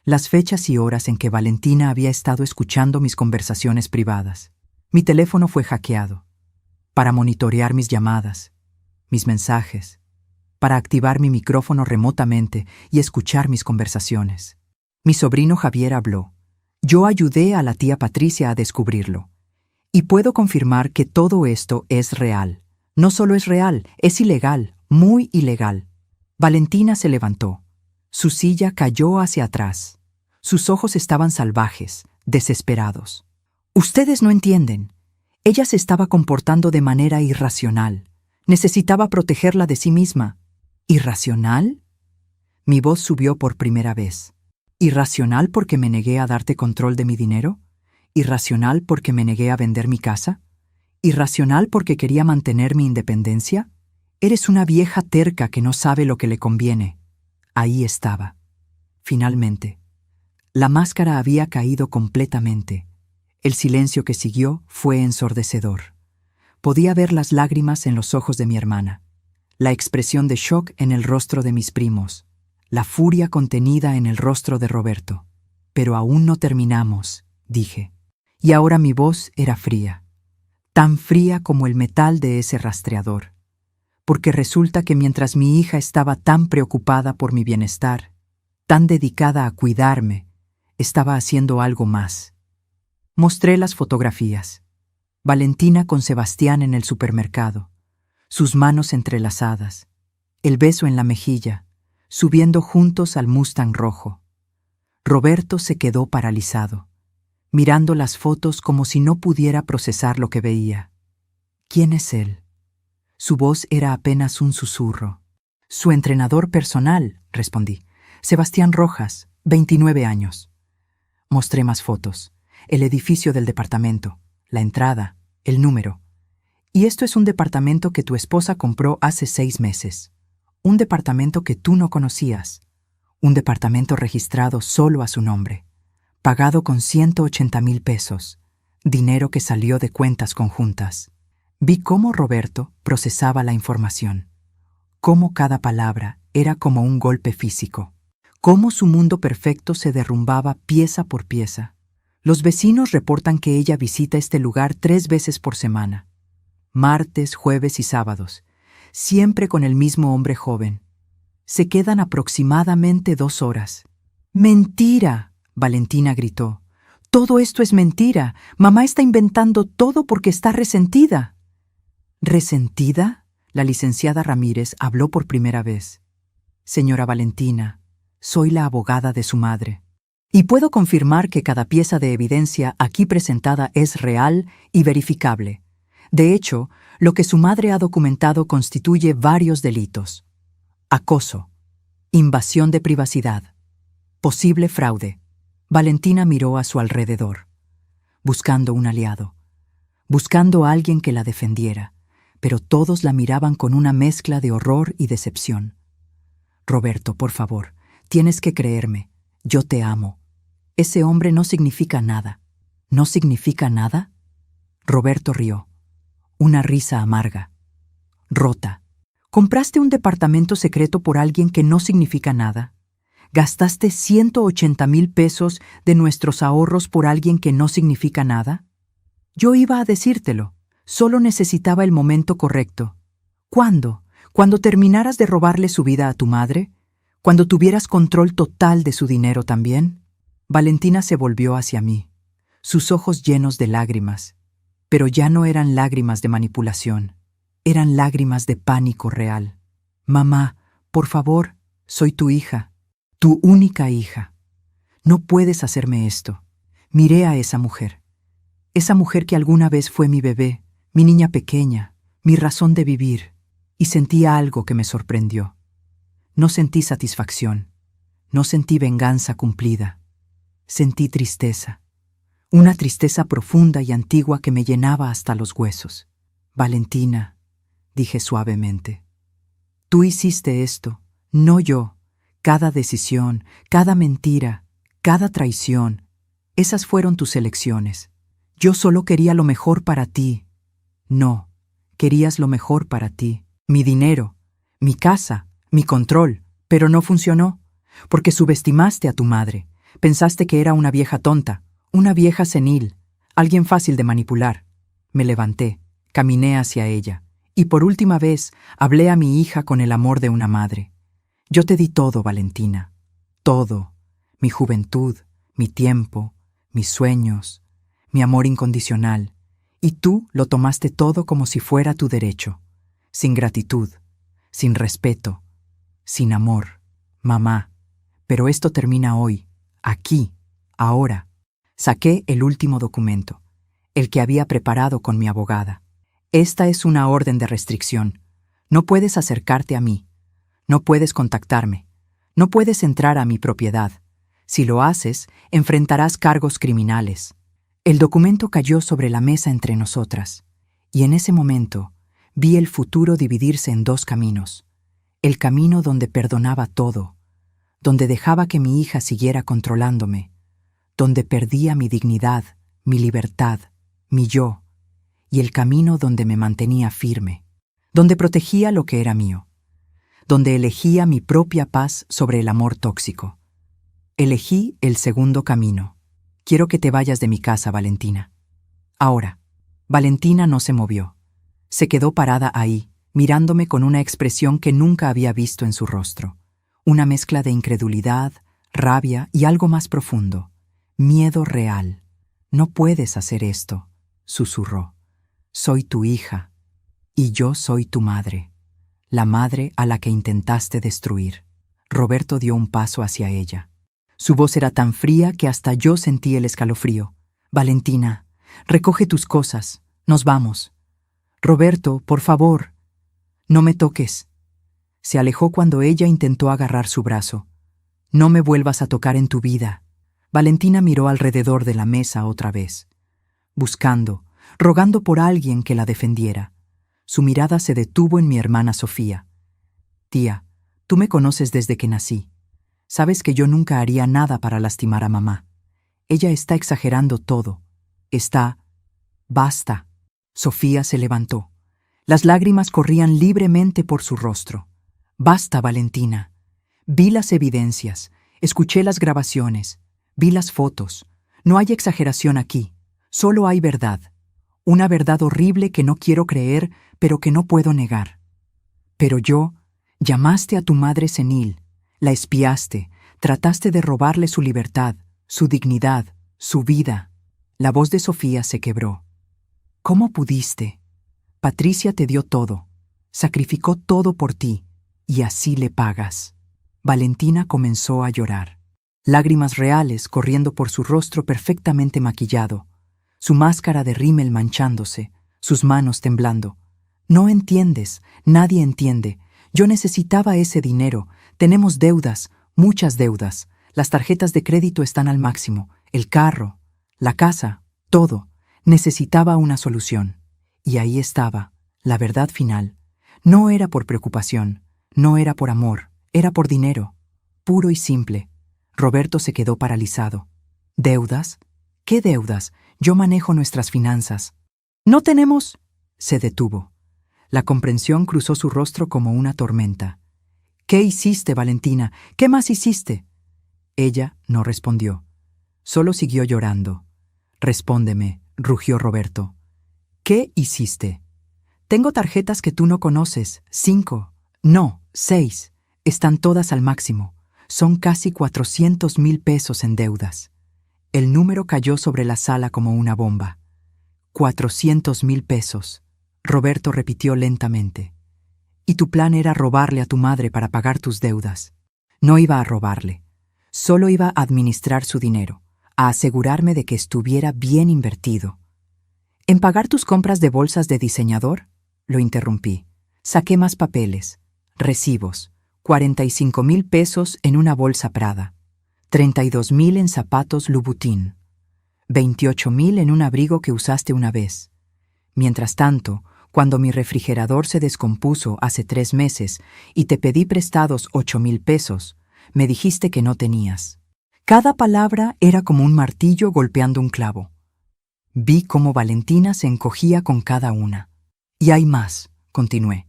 las fechas y horas en que Valentina había estado escuchando mis conversaciones privadas. Mi teléfono fue hackeado para monitorear mis llamadas, mis mensajes, para activar mi micrófono remotamente y escuchar mis conversaciones. Mi sobrino Javier habló. Yo ayudé a la tía Patricia a descubrirlo. Y puedo confirmar que todo esto es real. No solo es real, es ilegal, muy ilegal. Valentina se levantó. Su silla cayó hacia atrás. Sus ojos estaban salvajes, desesperados. Ustedes no entienden. Ella se estaba comportando de manera irracional. Necesitaba protegerla de sí misma. ¿Irracional? Mi voz subió por primera vez. ¿Irracional porque me negué a darte control de mi dinero? ¿Irracional porque me negué a vender mi casa? ¿Irracional porque quería mantener mi independencia? Eres una vieja terca que no sabe lo que le conviene. Ahí estaba. Finalmente. La máscara había caído completamente. El silencio que siguió fue ensordecedor. Podía ver las lágrimas en los ojos de mi hermana, la expresión de shock en el rostro de mis primos, la furia contenida en el rostro de Roberto. Pero aún no terminamos, dije. Y ahora mi voz era fría, tan fría como el metal de ese rastreador. Porque resulta que mientras mi hija estaba tan preocupada por mi bienestar, tan dedicada a cuidarme, estaba haciendo algo más. Mostré las fotografías. Valentina con Sebastián en el supermercado, sus manos entrelazadas, el beso en la mejilla, subiendo juntos al Mustang rojo. Roberto se quedó paralizado, mirando las fotos como si no pudiera procesar lo que veía. ¿Quién es él? Su voz era apenas un susurro. Su entrenador personal, respondí. Sebastián Rojas, 29 años. Mostré más fotos. El edificio del departamento, la entrada, el número. Y esto es un departamento que tu esposa compró hace 6 meses. Un departamento que tú no conocías. Un departamento registrado solo a su nombre. Pagado con 180,000 pesos. Dinero que salió de cuentas conjuntas. Vi cómo Roberto procesaba la información. Cómo cada palabra era como un golpe físico. Cómo su mundo perfecto se derrumbaba pieza por pieza. Los vecinos reportan que ella visita este lugar 3 veces por semana. Martes, jueves y sábados. Siempre con el mismo hombre joven. Se quedan aproximadamente 2 horas. ¡Mentira!, Valentina gritó. Todo esto es mentira. Mamá está inventando todo porque está resentida. ¿Resentida? La licenciada Ramírez habló por primera vez. Señora Valentina, soy la abogada de su madre. Y puedo confirmar que cada pieza de evidencia aquí presentada es real y verificable. De hecho, lo que su madre ha documentado constituye varios delitos. Acoso, invasión de privacidad, posible fraude. Valentina miró a su alrededor, buscando un aliado, buscando a alguien que la defendiera, pero todos la miraban con una mezcla de horror y decepción. Roberto, por favor, tienes que creerme. Yo te amo. Ese hombre no significa nada. ¿No significa nada? Roberto rió. Una risa amarga. Rota. ¿Compraste un departamento secreto por alguien que no significa nada? ¿Gastaste 180,000 pesos de nuestros ahorros por alguien que no significa nada? Yo iba a decírtelo. Solo necesitaba el momento correcto. ¿Cuándo? ¿Cuando terminaras de robarle su vida a tu madre? ¿Cuando tuvieras control total de su dinero también? Valentina se volvió hacia mí, sus ojos llenos de lágrimas. Pero ya no eran lágrimas de manipulación. Eran lágrimas de pánico real. Mamá, por favor, soy tu hija. Tu única hija. No puedes hacerme esto. Miré a esa mujer. Esa mujer que alguna vez fue mi bebé, mi niña pequeña, mi razón de vivir. Y sentí algo que me sorprendió. No sentí satisfacción. No sentí venganza cumplida. Sentí tristeza. Una tristeza profunda y antigua que me llenaba hasta los huesos. Valentina, dije suavemente, tú hiciste esto, no yo. Cada decisión, cada mentira, cada traición, esas fueron tus elecciones. Yo solo quería lo mejor para ti. No, querías lo mejor para ti. Mi dinero, mi casa, mi control, pero no funcionó, porque subestimaste a tu madre. Pensaste que era una vieja tonta, una vieja senil, alguien fácil de manipular. Me levanté, caminé hacia ella, y por última vez hablé a mi hija con el amor de una madre. Yo te di todo, Valentina. Todo. Mi juventud, mi tiempo, mis sueños, mi amor incondicional, y tú lo tomaste todo como si fuera tu derecho, sin gratitud, sin respeto, sin amor. Mamá, pero esto termina hoy, aquí, ahora. Saqué el último documento, el que había preparado con mi abogada. Esta es una orden de restricción. No puedes acercarte a mí. No puedes contactarme. No puedes entrar a mi propiedad. Si lo haces, enfrentarás cargos criminales. El documento cayó sobre la mesa entre nosotras, y en ese momento vi el futuro dividirse en dos caminos. El camino donde perdonaba todo, donde dejaba que mi hija siguiera controlándome, donde perdía mi dignidad, mi libertad, mi yo, y el camino donde me mantenía firme, donde protegía lo que era mío, donde elegía mi propia paz sobre el amor tóxico. Elegí el segundo camino. Quiero que te vayas de mi casa, Valentina. Ahora. Valentina no se movió. Se quedó parada ahí, mirándome con una expresión que nunca había visto en su rostro. Una mezcla de incredulidad, rabia y algo más profundo. Miedo real. No puedes hacer esto, susurró. Soy tu hija, y yo soy tu madre, la madre a la que intentaste destruir. Roberto dio un paso hacia ella. Su voz era tan fría que hasta yo sentí el escalofrío. Valentina, recoge tus cosas, nos vamos. Roberto, por favor, no me toques. Se alejó cuando ella intentó agarrar su brazo. No me vuelvas a tocar en tu vida. Valentina miró alrededor de la mesa otra vez, buscando, rogando por alguien que la defendiera. Su mirada se detuvo en mi hermana Sofía. Tía, tú me conoces desde que nací. Sabes que yo nunca haría nada para lastimar a mamá. Ella está exagerando todo. Basta. Sofía se levantó. Las lágrimas corrían libremente por su rostro. Basta, Valentina. Vi las evidencias, escuché las grabaciones, vi las fotos. No hay exageración aquí, solo hay verdad. Una verdad horrible que no quiero creer, pero que no puedo negar. Pero llamaste a tu madre senil, la espiaste, trataste de robarle su libertad, su dignidad, su vida. La voz de Sofía se quebró. ¿Cómo pudiste? Patricia te dio todo, sacrificó todo por ti, y así le pagas. Valentina comenzó a llorar. Lágrimas reales corriendo por su rostro perfectamente maquillado, su máscara de rímel manchándose, sus manos temblando. No entiendes, nadie entiende. Yo necesitaba ese dinero. Tenemos deudas, muchas deudas. Las tarjetas de crédito están al máximo. El carro, la casa, todo. Necesitaba una solución. Y ahí estaba, la verdad final. No era por preocupación, no era por amor, era por dinero. Puro y simple. Roberto se quedó paralizado. ¿Deudas? ¿Qué deudas? Yo manejo nuestras finanzas. ¿No tenemos? Se detuvo. La comprensión cruzó su rostro como una tormenta. ¿Qué hiciste, Valentina? ¿Qué más hiciste? Ella no respondió. Solo siguió llorando. Respóndeme, rugió Roberto. ¿Qué hiciste? Tengo tarjetas que tú no conoces. 5. No, 6. Están todas al máximo. Son casi 400,000 pesos en deudas. El número cayó sobre la sala como una bomba. 400,000 pesos. Roberto repitió lentamente. Y tu plan era robarle a tu madre para pagar tus deudas. No iba a robarle. Solo iba a administrar su dinero, a asegurarme de que estuviera bien invertido. ¿En pagar tus compras de bolsas de diseñador? Lo interrumpí. Saqué más papeles, recibos, 45,000 pesos en una bolsa Prada, 32,000 en zapatos Louboutin, 28,000 en un abrigo que usaste una vez. Mientras tanto, cuando mi refrigerador se descompuso hace 3 meses y te pedí prestados 8,000 pesos, me dijiste que no tenías. Cada palabra era como un martillo golpeando un clavo. Vi cómo Valentina se encogía con cada una. Y hay más, continué.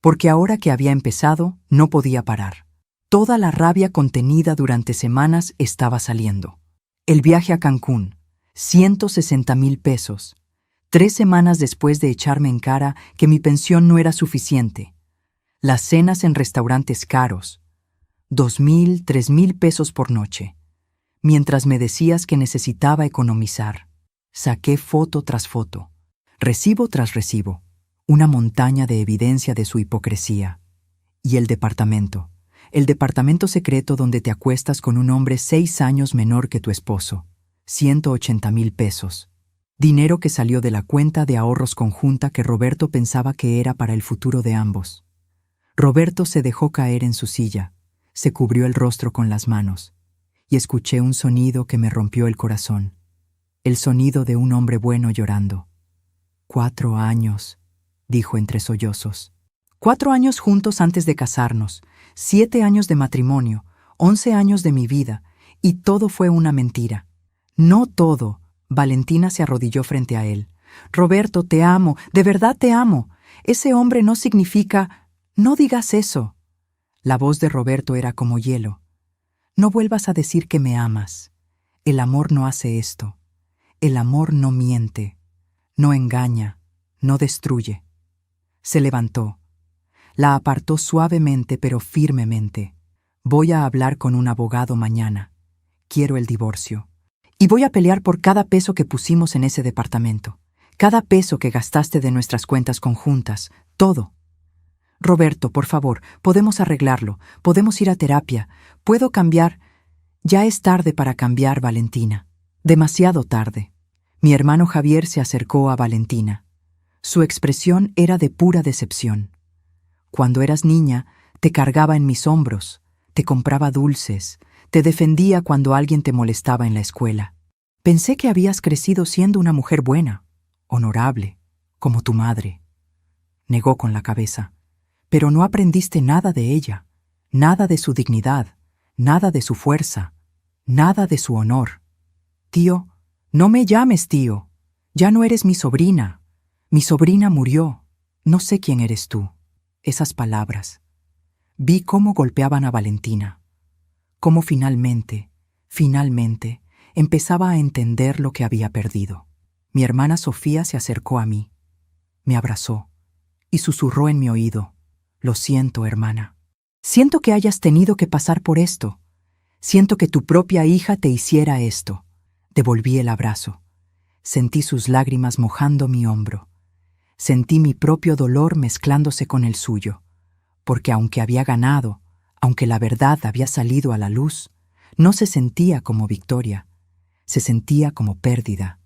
Porque ahora que había empezado, no podía parar. Toda la rabia contenida durante semanas estaba saliendo. El viaje a Cancún, 160,000 pesos. 3 semanas después de echarme en cara que mi pensión no era suficiente. Las cenas en restaurantes caros, 2,000, 3,000 pesos por noche. mientras me decías que necesitaba economizar. Saqué foto tras foto, recibo tras recibo, una montaña de evidencia de su hipocresía. Y el departamento secreto donde te acuestas con un hombre 6 años menor que tu esposo, 180,000 pesos. Dinero que salió de la cuenta de ahorros conjunta que Roberto pensaba que era para el futuro de ambos. Roberto se dejó caer en su silla, se cubrió el rostro con las manos, y escuché un sonido que me rompió el corazón. El sonido de un hombre bueno llorando. 4 años, dijo entre sollozos. 4 años juntos antes de casarnos, 7 años de matrimonio, 11 años de mi vida, y todo fue una mentira. No todo. Valentina se arrodilló frente a él. Roberto, te amo, de verdad te amo. Ese hombre no significa... No digas eso. La voz de Roberto era como hielo. No vuelvas a decir que me amas. El amor no hace esto. El amor no miente, no engaña, no destruye. Se levantó. La apartó suavemente pero firmemente. Voy a hablar con un abogado mañana. Quiero el divorcio. Y voy a pelear por cada peso que pusimos en ese departamento. Cada peso que gastaste de nuestras cuentas conjuntas. Todo. Roberto, por favor, podemos arreglarlo. Podemos ir a terapia. Puedo cambiar. Ya es tarde para cambiar, Valentina. Demasiado tarde. Mi hermano Javier se acercó a Valentina. Su expresión era de pura decepción. Cuando eras niña, te cargaba en mis hombros, te compraba dulces, te defendía cuando alguien te molestaba en la escuela. Pensé que habías crecido siendo una mujer buena, honorable, como tu madre. Negó con la cabeza. Pero no aprendiste nada de ella, nada de su dignidad, nada de su fuerza, nada de su honor. Tío, no me llames tío. Ya no eres mi sobrina. Mi sobrina murió. No sé quién eres tú. Esas palabras. Vi cómo golpeaban a Valentina. Cómo finalmente, empezaba a entender lo que había perdido. Mi hermana Sofía se acercó a mí, me abrazó y susurró en mi oído: Lo siento, hermana. Siento que hayas tenido que pasar por esto. Siento que tu propia hija te hiciera esto. Devolví el abrazo. Sentí sus lágrimas mojando mi hombro. Sentí mi propio dolor mezclándose con el suyo, porque aunque había ganado, aunque la verdad había salido a la luz, no se sentía como victoria, se sentía como pérdida,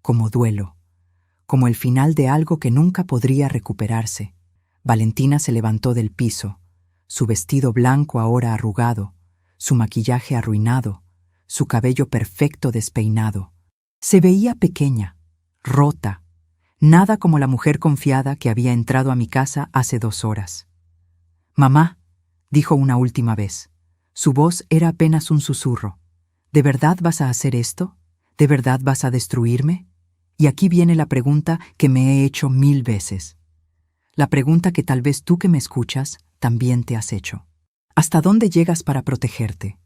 como duelo, como el final de algo que nunca podría recuperarse. Valentina se levantó del piso, su vestido blanco ahora arrugado, su maquillaje arruinado, su cabello perfecto despeinado. Se veía pequeña, rota, nada como la mujer confiada que había entrado a mi casa hace 2 horas. «Mamá», dijo una última vez. Su voz era apenas un susurro. «¿De verdad vas a hacer esto? ¿De verdad vas a destruirme?» Y aquí viene la pregunta que me he hecho 1000 veces. La pregunta que tal vez tú que me escuchas también te has hecho. ¿Hasta dónde llegas para protegerte?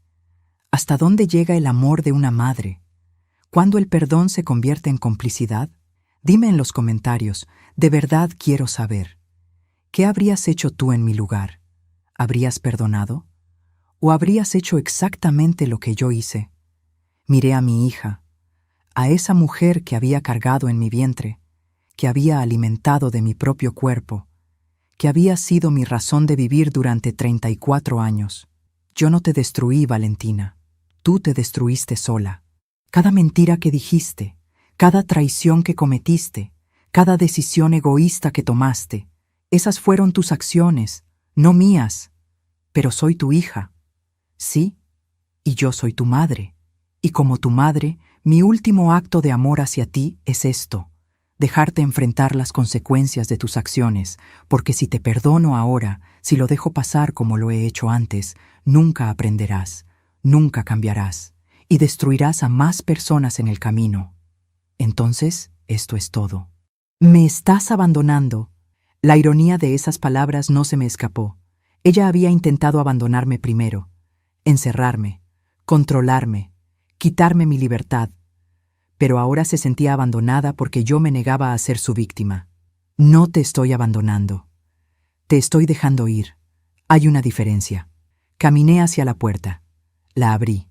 ¿Hasta dónde llega el amor de una madre? ¿Cuándo el perdón se convierte en complicidad? Dime en los comentarios, de verdad quiero saber. ¿Qué habrías hecho tú en mi lugar? ¿Habrías perdonado? ¿O habrías hecho exactamente lo que yo hice? Miré a mi hija, a esa mujer que había cargado en mi vientre, que había alimentado de mi propio cuerpo, que había sido mi razón de vivir durante 34 años. Yo no te destruí, Valentina. Tú te destruiste sola. Cada mentira que dijiste, cada traición que cometiste, cada decisión egoísta que tomaste, esas fueron tus acciones, no mías. Pero soy tu hija. Sí, y yo soy tu madre. Y como tu madre, mi último acto de amor hacia ti es esto: dejarte enfrentar las consecuencias de tus acciones, porque si te perdono ahora, si lo dejo pasar como lo he hecho antes, nunca aprenderás, nunca cambiarás, y destruirás a más personas en el camino. Entonces, esto es todo. Me estás abandonando. La ironía de esas palabras no se me escapó. Ella había intentado abandonarme primero, encerrarme, controlarme, quitarme mi libertad, pero ahora se sentía abandonada porque yo me negaba a ser su víctima. No te estoy abandonando. Te estoy dejando ir. Hay una diferencia. Caminé hacia la puerta. La abrí.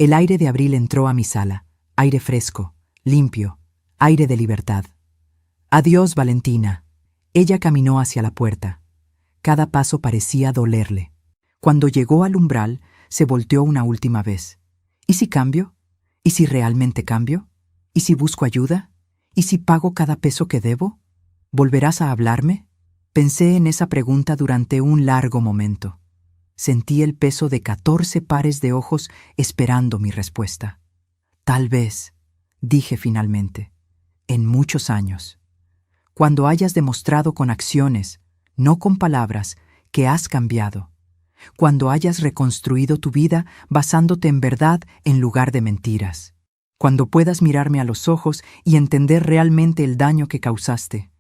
El aire de abril entró a mi sala, aire fresco, limpio, aire de libertad. Adiós, Valentina. Ella caminó hacia la puerta. Cada paso parecía dolerle. Cuando llegó al umbral, se volteó una última vez. ¿Y si cambio? ¿Y si realmente cambio? ¿Y si busco ayuda? ¿Y si pago cada peso que debo? ¿Volverás a hablarme? Pensé en esa pregunta durante un largo momento. Sentí el peso de 14 pares de ojos esperando mi respuesta. Tal vez, dije finalmente, en muchos años. Cuando hayas demostrado con acciones, no con palabras, que has cambiado. Cuando hayas reconstruido tu vida basándote en verdad en lugar de mentiras. Cuando puedas mirarme a los ojos y entender realmente el daño que causaste.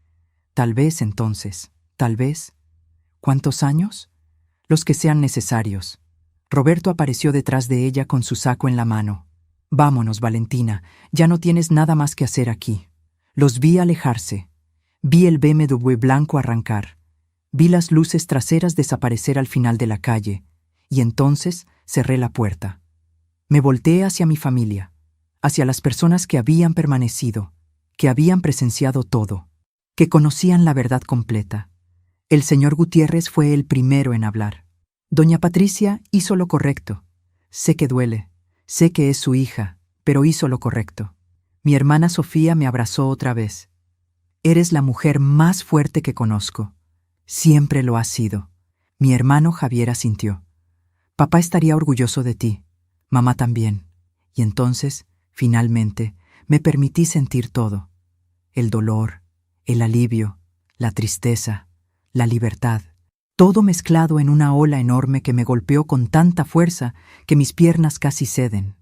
Tal vez entonces, tal vez. ¿Cuántos años? Los que sean necesarios. Roberto apareció detrás de ella con su saco en la mano. Vámonos, Valentina, ya no tienes nada más que hacer aquí. Los vi alejarse. Vi el BMW blanco arrancar. Vi las luces traseras desaparecer al final de la calle, y entonces cerré la puerta. Me volteé hacia mi familia, hacia las personas que habían permanecido, que habían presenciado todo, que conocían la verdad completa. El señor Gutiérrez fue el primero en hablar. Doña Patricia hizo lo correcto. Sé que duele, sé que es su hija, pero hizo lo correcto. Mi hermana Sofía me abrazó otra vez. Eres la mujer más fuerte que conozco. Siempre lo has sido. Mi hermano Javier asintió. Papá estaría orgulloso de ti, mamá también. Y entonces, finalmente, me permití sentir todo. El dolor, el alivio, la tristeza, la libertad. Todo mezclado en una ola enorme que me golpeó con tanta fuerza que mis piernas casi ceden.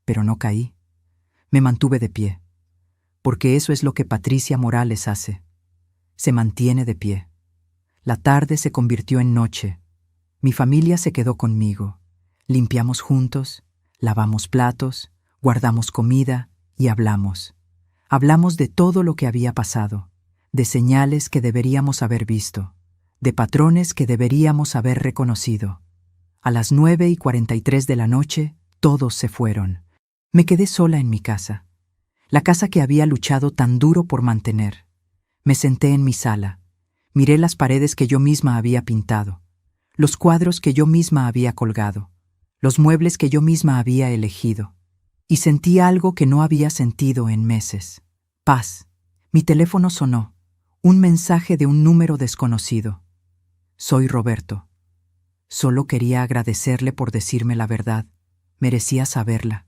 Pero no caí. Me mantuve de pie. Porque eso es lo que Patricia Morales hace. Se mantiene de pie. La tarde se convirtió en noche. Mi familia se quedó conmigo. Limpiamos juntos, lavamos platos, guardamos comida y hablamos. Hablamos de todo lo que había pasado, de señales que deberíamos haber visto, de patrones que deberíamos haber reconocido. A las 9:43 de la noche, todos se fueron. Me quedé sola en mi casa, la casa que había luchado tan duro por mantener. Me senté en mi sala. Miré las paredes que yo misma había pintado, los cuadros que yo misma había colgado, los muebles que yo misma había elegido, y sentí algo que no había sentido en meses. Paz. Mi teléfono sonó, un mensaje de un número desconocido. Soy Roberto. Solo quería agradecerle por decirme la verdad, merecía saberla.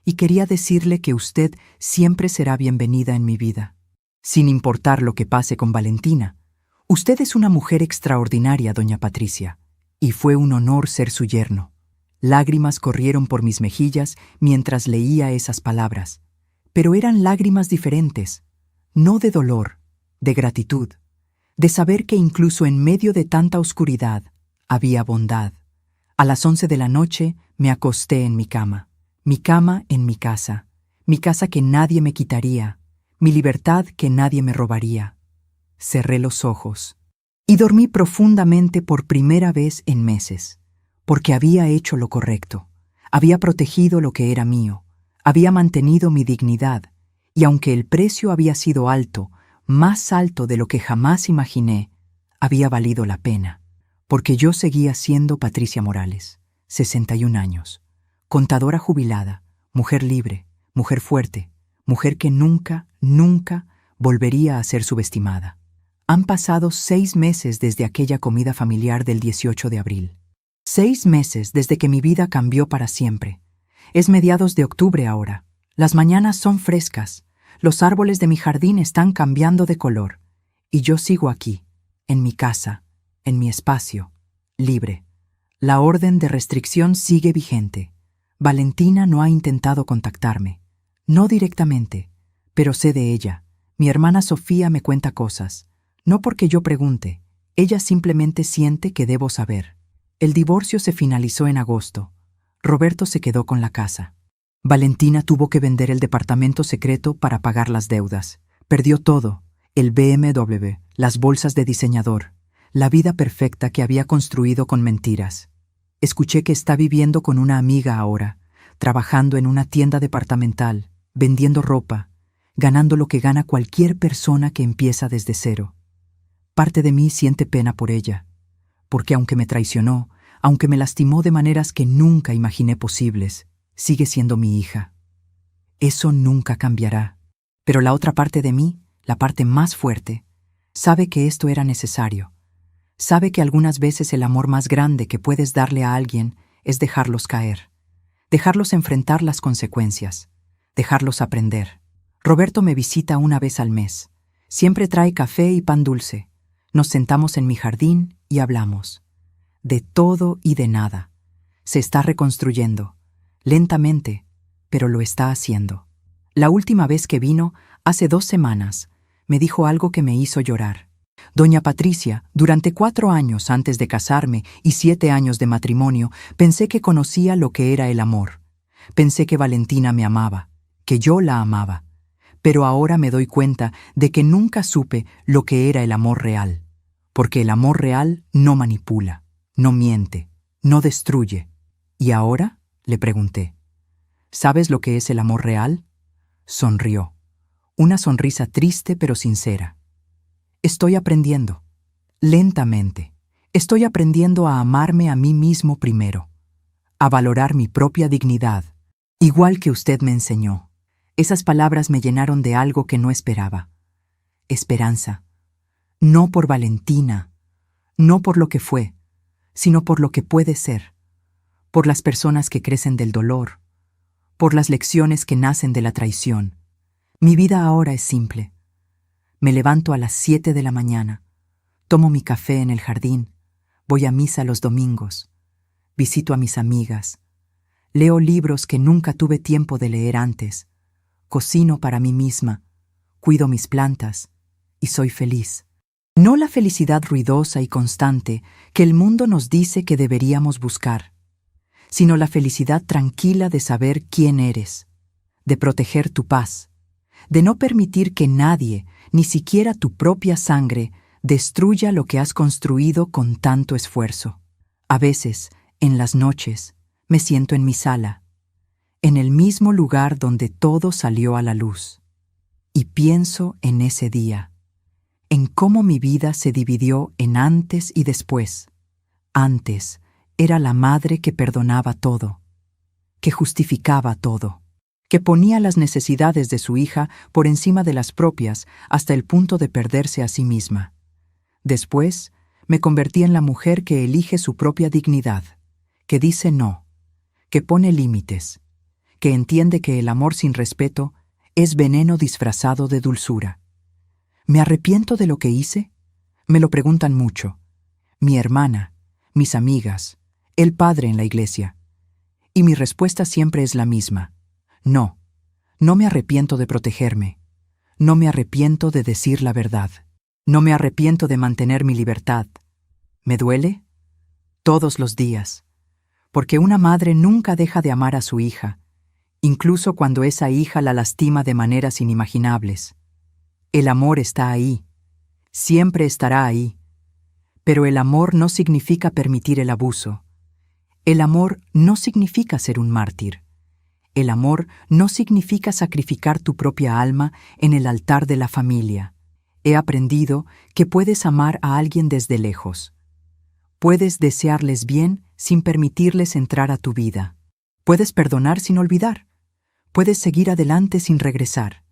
Y quería decirle que usted siempre será bienvenida en mi vida, sin importar lo que pase con Valentina. Usted es una mujer extraordinaria, doña Patricia, y fue un honor ser su yerno. Lágrimas corrieron por mis mejillas mientras leía esas palabras, pero eran lágrimas diferentes, no de dolor, de gratitud, de saber que incluso en medio de tanta oscuridad había bondad. A las 11 de la noche me acosté en mi cama en mi casa que nadie me quitaría, mi libertad que nadie me robaría. Cerré los ojos y dormí profundamente por primera vez en meses, porque había hecho lo correcto, había protegido lo que era mío, había mantenido mi dignidad, y aunque el precio había sido alto, más alto de lo que jamás imaginé, había valido la pena, porque yo seguía siendo Patricia Morales, 61 años, contadora jubilada, mujer libre, mujer fuerte, mujer que nunca, nunca volvería a ser subestimada. Han pasado 6 meses desde aquella comida familiar del 18 de abril. 6 meses desde que mi vida cambió para siempre. Es mediados de octubre ahora. Las mañanas son frescas. Los árboles de mi jardín están cambiando de color. Y yo sigo aquí, en mi casa, en mi espacio, libre. La orden de restricción sigue vigente. Valentina no ha intentado contactarme. No directamente, pero sé de ella. Mi hermana Sofía me cuenta cosas. No porque yo pregunte, ella simplemente siente que debo saber. El divorcio se finalizó en agosto. Roberto se quedó con la casa. Valentina tuvo que vender el departamento secreto para pagar las deudas. Perdió todo, el BMW, las bolsas de diseñador, la vida perfecta que había construido con mentiras. Escuché que está viviendo con una amiga ahora, trabajando en una tienda departamental, vendiendo ropa, ganando lo que gana cualquier persona que empieza desde cero. Parte de mí siente pena por ella, porque aunque me traicionó, aunque me lastimó de maneras que nunca imaginé posibles, sigue siendo mi hija. Eso nunca cambiará. Pero la otra parte de mí, la parte más fuerte, sabe que esto era necesario. Sabe que algunas veces el amor más grande que puedes darle a alguien es dejarlos caer, dejarlos enfrentar las consecuencias, dejarlos aprender. Roberto me visita una vez al mes. Siempre trae café y pan dulce. Nos sentamos en mi jardín y hablamos. De todo y de nada. Se está reconstruyendo, lentamente, pero lo está haciendo. La última vez que vino, hace 2 semanas, me dijo algo que me hizo llorar. Doña Patricia, durante 4 años antes de casarme y 7 años de matrimonio, pensé que conocía lo que era el amor. Pensé que Valentina me amaba, que yo la amaba. Pero ahora me doy cuenta de que nunca supe lo que era el amor real. Porque el amor real no manipula, no miente, no destruye. ¿Y ahora?, le pregunté. ¿Sabes lo que es el amor real? Sonrió. Una sonrisa triste pero sincera. Estoy aprendiendo. Lentamente. Estoy aprendiendo a amarme a mí mismo primero. A valorar mi propia dignidad. Igual que usted me enseñó. Esas palabras me llenaron de algo que no esperaba. Esperanza. No por Valentina. No por lo que fue, sino por lo que puede ser. Por las personas que crecen del dolor. Por las lecciones que nacen de la traición. Mi vida ahora es simple. Me levanto a las 7 de la mañana, tomo mi café en el jardín, voy a misa los domingos, visito a mis amigas, leo libros que nunca tuve tiempo de leer antes, cocino para mí misma, cuido mis plantas y soy feliz. No la felicidad ruidosa y constante que el mundo nos dice que deberíamos buscar, sino la felicidad tranquila de saber quién eres, de proteger tu paz, de no permitir que nadie, ni siquiera tu propia sangre, destruya lo que has construido con tanto esfuerzo. A veces, en las noches, me siento en mi sala, en el mismo lugar donde todo salió a la luz, y pienso en ese día, en cómo mi vida se dividió en antes y después. Antes era la madre que perdonaba todo, que justificaba todo, que ponía las necesidades de su hija por encima de las propias hasta el punto de perderse a sí misma. Después, me convertí en la mujer que elige su propia dignidad, que dice no, que pone límites, que entiende que el amor sin respeto es veneno disfrazado de dulzura. ¿Me arrepiento de lo que hice? Me lo preguntan mucho. Mi hermana, mis amigas, el padre en la iglesia. Y mi respuesta siempre es la misma. No, no me arrepiento de protegerme. No me arrepiento de decir la verdad. No me arrepiento de mantener mi libertad. ¿Me duele? Todos los días. Porque una madre nunca deja de amar a su hija, incluso cuando esa hija la lastima de maneras inimaginables. El amor está ahí. Siempre estará ahí. Pero el amor no significa permitir el abuso. El amor no significa ser un mártir. El amor no significa sacrificar tu propia alma en el altar de la familia. He aprendido que puedes amar a alguien desde lejos. Puedes desearles bien sin permitirles entrar a tu vida. Puedes perdonar sin olvidar. Puedes seguir adelante sin regresar.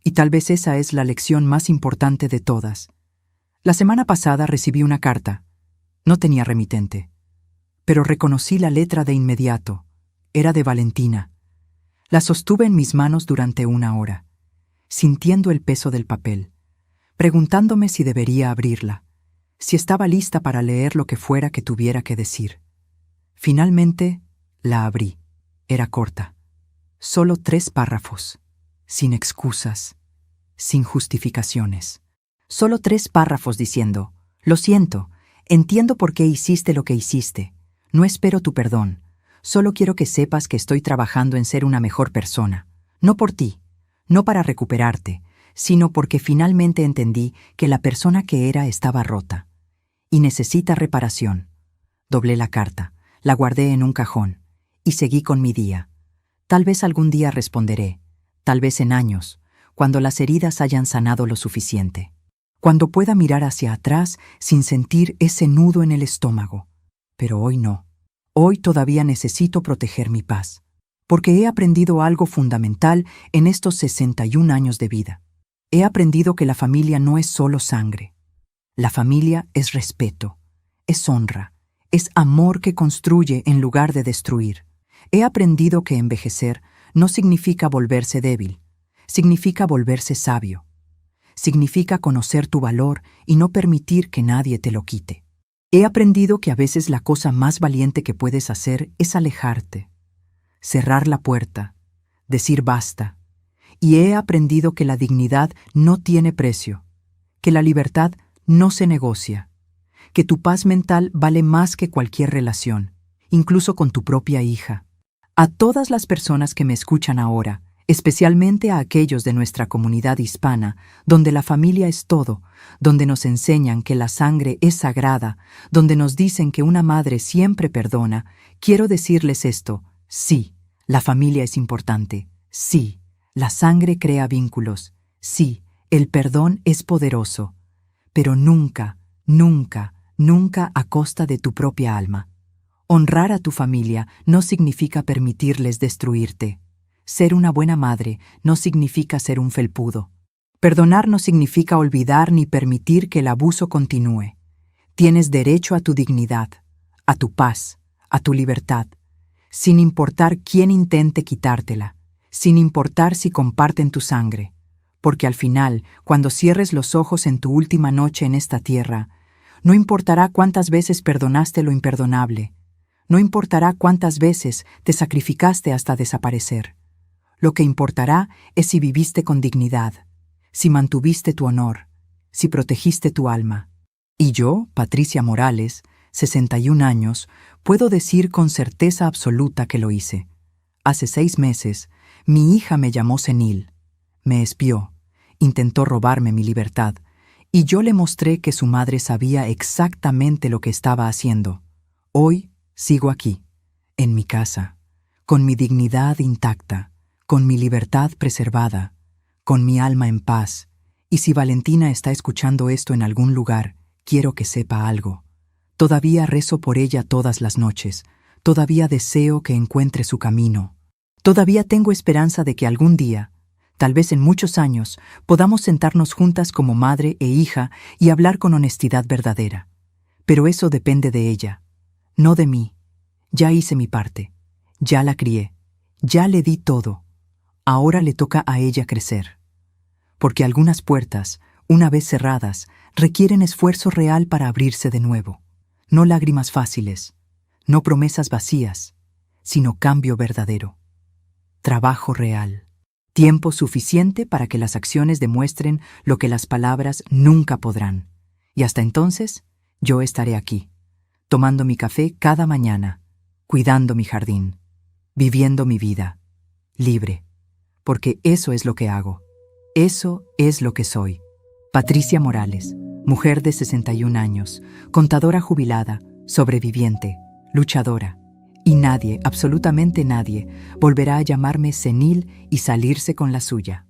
Y tal vez esa es la lección más importante de todas. La semana pasada recibí una carta. No tenía remitente. Pero reconocí la letra de inmediato. Era de Valentina. La sostuve en mis manos durante 1 hora, sintiendo el peso del papel, preguntándome si debería abrirla, si estaba lista para leer lo que fuera que tuviera que decir. Finalmente, la abrí. Era corta. Solo 3 párrafos, sin excusas, sin justificaciones. Solo 3 párrafos diciendo: lo siento, entiendo por qué hiciste lo que hiciste, no espero tu perdón. Solo quiero que sepas que estoy trabajando en ser una mejor persona. No por ti, no para recuperarte, sino porque finalmente entendí que la persona que era estaba rota y necesita reparación. Doblé la carta, la guardé en un cajón y seguí con mi día. Tal vez algún día responderé, tal vez en años, cuando las heridas hayan sanado lo suficiente, cuando pueda mirar hacia atrás sin sentir ese nudo en el estómago. Pero hoy no. Hoy todavía necesito proteger mi paz, porque he aprendido algo fundamental en estos 61 años de vida. He aprendido que la familia no es solo sangre. La familia es respeto, es honra, es amor que construye en lugar de destruir. He aprendido que envejecer no significa volverse débil, significa volverse sabio. Significa conocer tu valor y no permitir que nadie te lo quite. He aprendido que a veces la cosa más valiente que puedes hacer es alejarte, cerrar la puerta, decir basta. Y he aprendido que la dignidad no tiene precio, que la libertad no se negocia, que tu paz mental vale más que cualquier relación, incluso con tu propia hija. A todas las personas que me escuchan ahora, especialmente a aquellos de nuestra comunidad hispana, donde la familia es todo, donde nos enseñan que la sangre es sagrada, donde nos dicen que una madre siempre perdona, quiero decirles esto: sí, la familia es importante, sí, la sangre crea vínculos, sí, el perdón es poderoso, pero nunca, nunca, nunca a costa de tu propia alma. Honrar a tu familia no significa permitirles destruirte. Ser una buena madre no significa ser un felpudo. Perdonar no significa olvidar ni permitir que el abuso continúe. Tienes derecho a tu dignidad, a tu paz, a tu libertad, sin importar quién intente quitártela, sin importar si comparten tu sangre. Porque al final, cuando cierres los ojos en tu última noche en esta tierra, no importará cuántas veces perdonaste lo imperdonable, no importará cuántas veces te sacrificaste hasta desaparecer. Lo que importará es si viviste con dignidad, si mantuviste tu honor, si protegiste tu alma. Y yo, Patricia Morales, 61 años, puedo decir con certeza absoluta que lo hice. Hace 6 meses, mi hija me llamó senil, me espió, intentó robarme mi libertad, y yo le mostré que su madre sabía exactamente lo que estaba haciendo. Hoy sigo aquí, en mi casa, con mi dignidad intacta, con mi libertad preservada, con mi alma en paz, y si Valentina está escuchando esto en algún lugar, quiero que sepa algo. Todavía rezo por ella todas las noches, todavía deseo que encuentre su camino. Todavía tengo esperanza de que algún día, tal vez en muchos años, podamos sentarnos juntas como madre e hija y hablar con honestidad verdadera. Pero eso depende de ella, no de mí. Ya hice mi parte, ya la crié, ya le di todo. Ahora le toca a ella crecer. Porque algunas puertas, una vez cerradas, requieren esfuerzo real para abrirse de nuevo. No lágrimas fáciles, no promesas vacías, sino cambio verdadero. Trabajo real. Tiempo suficiente para que las acciones demuestren lo que las palabras nunca podrán. Y hasta entonces, yo estaré aquí, tomando mi café cada mañana, cuidando mi jardín, viviendo mi vida, libre. Porque eso es lo que hago. Eso es lo que soy. Patricia Morales, mujer de 61 años, contadora jubilada, sobreviviente, luchadora. Y nadie, absolutamente nadie, volverá a llamarme senil y salirse con la suya.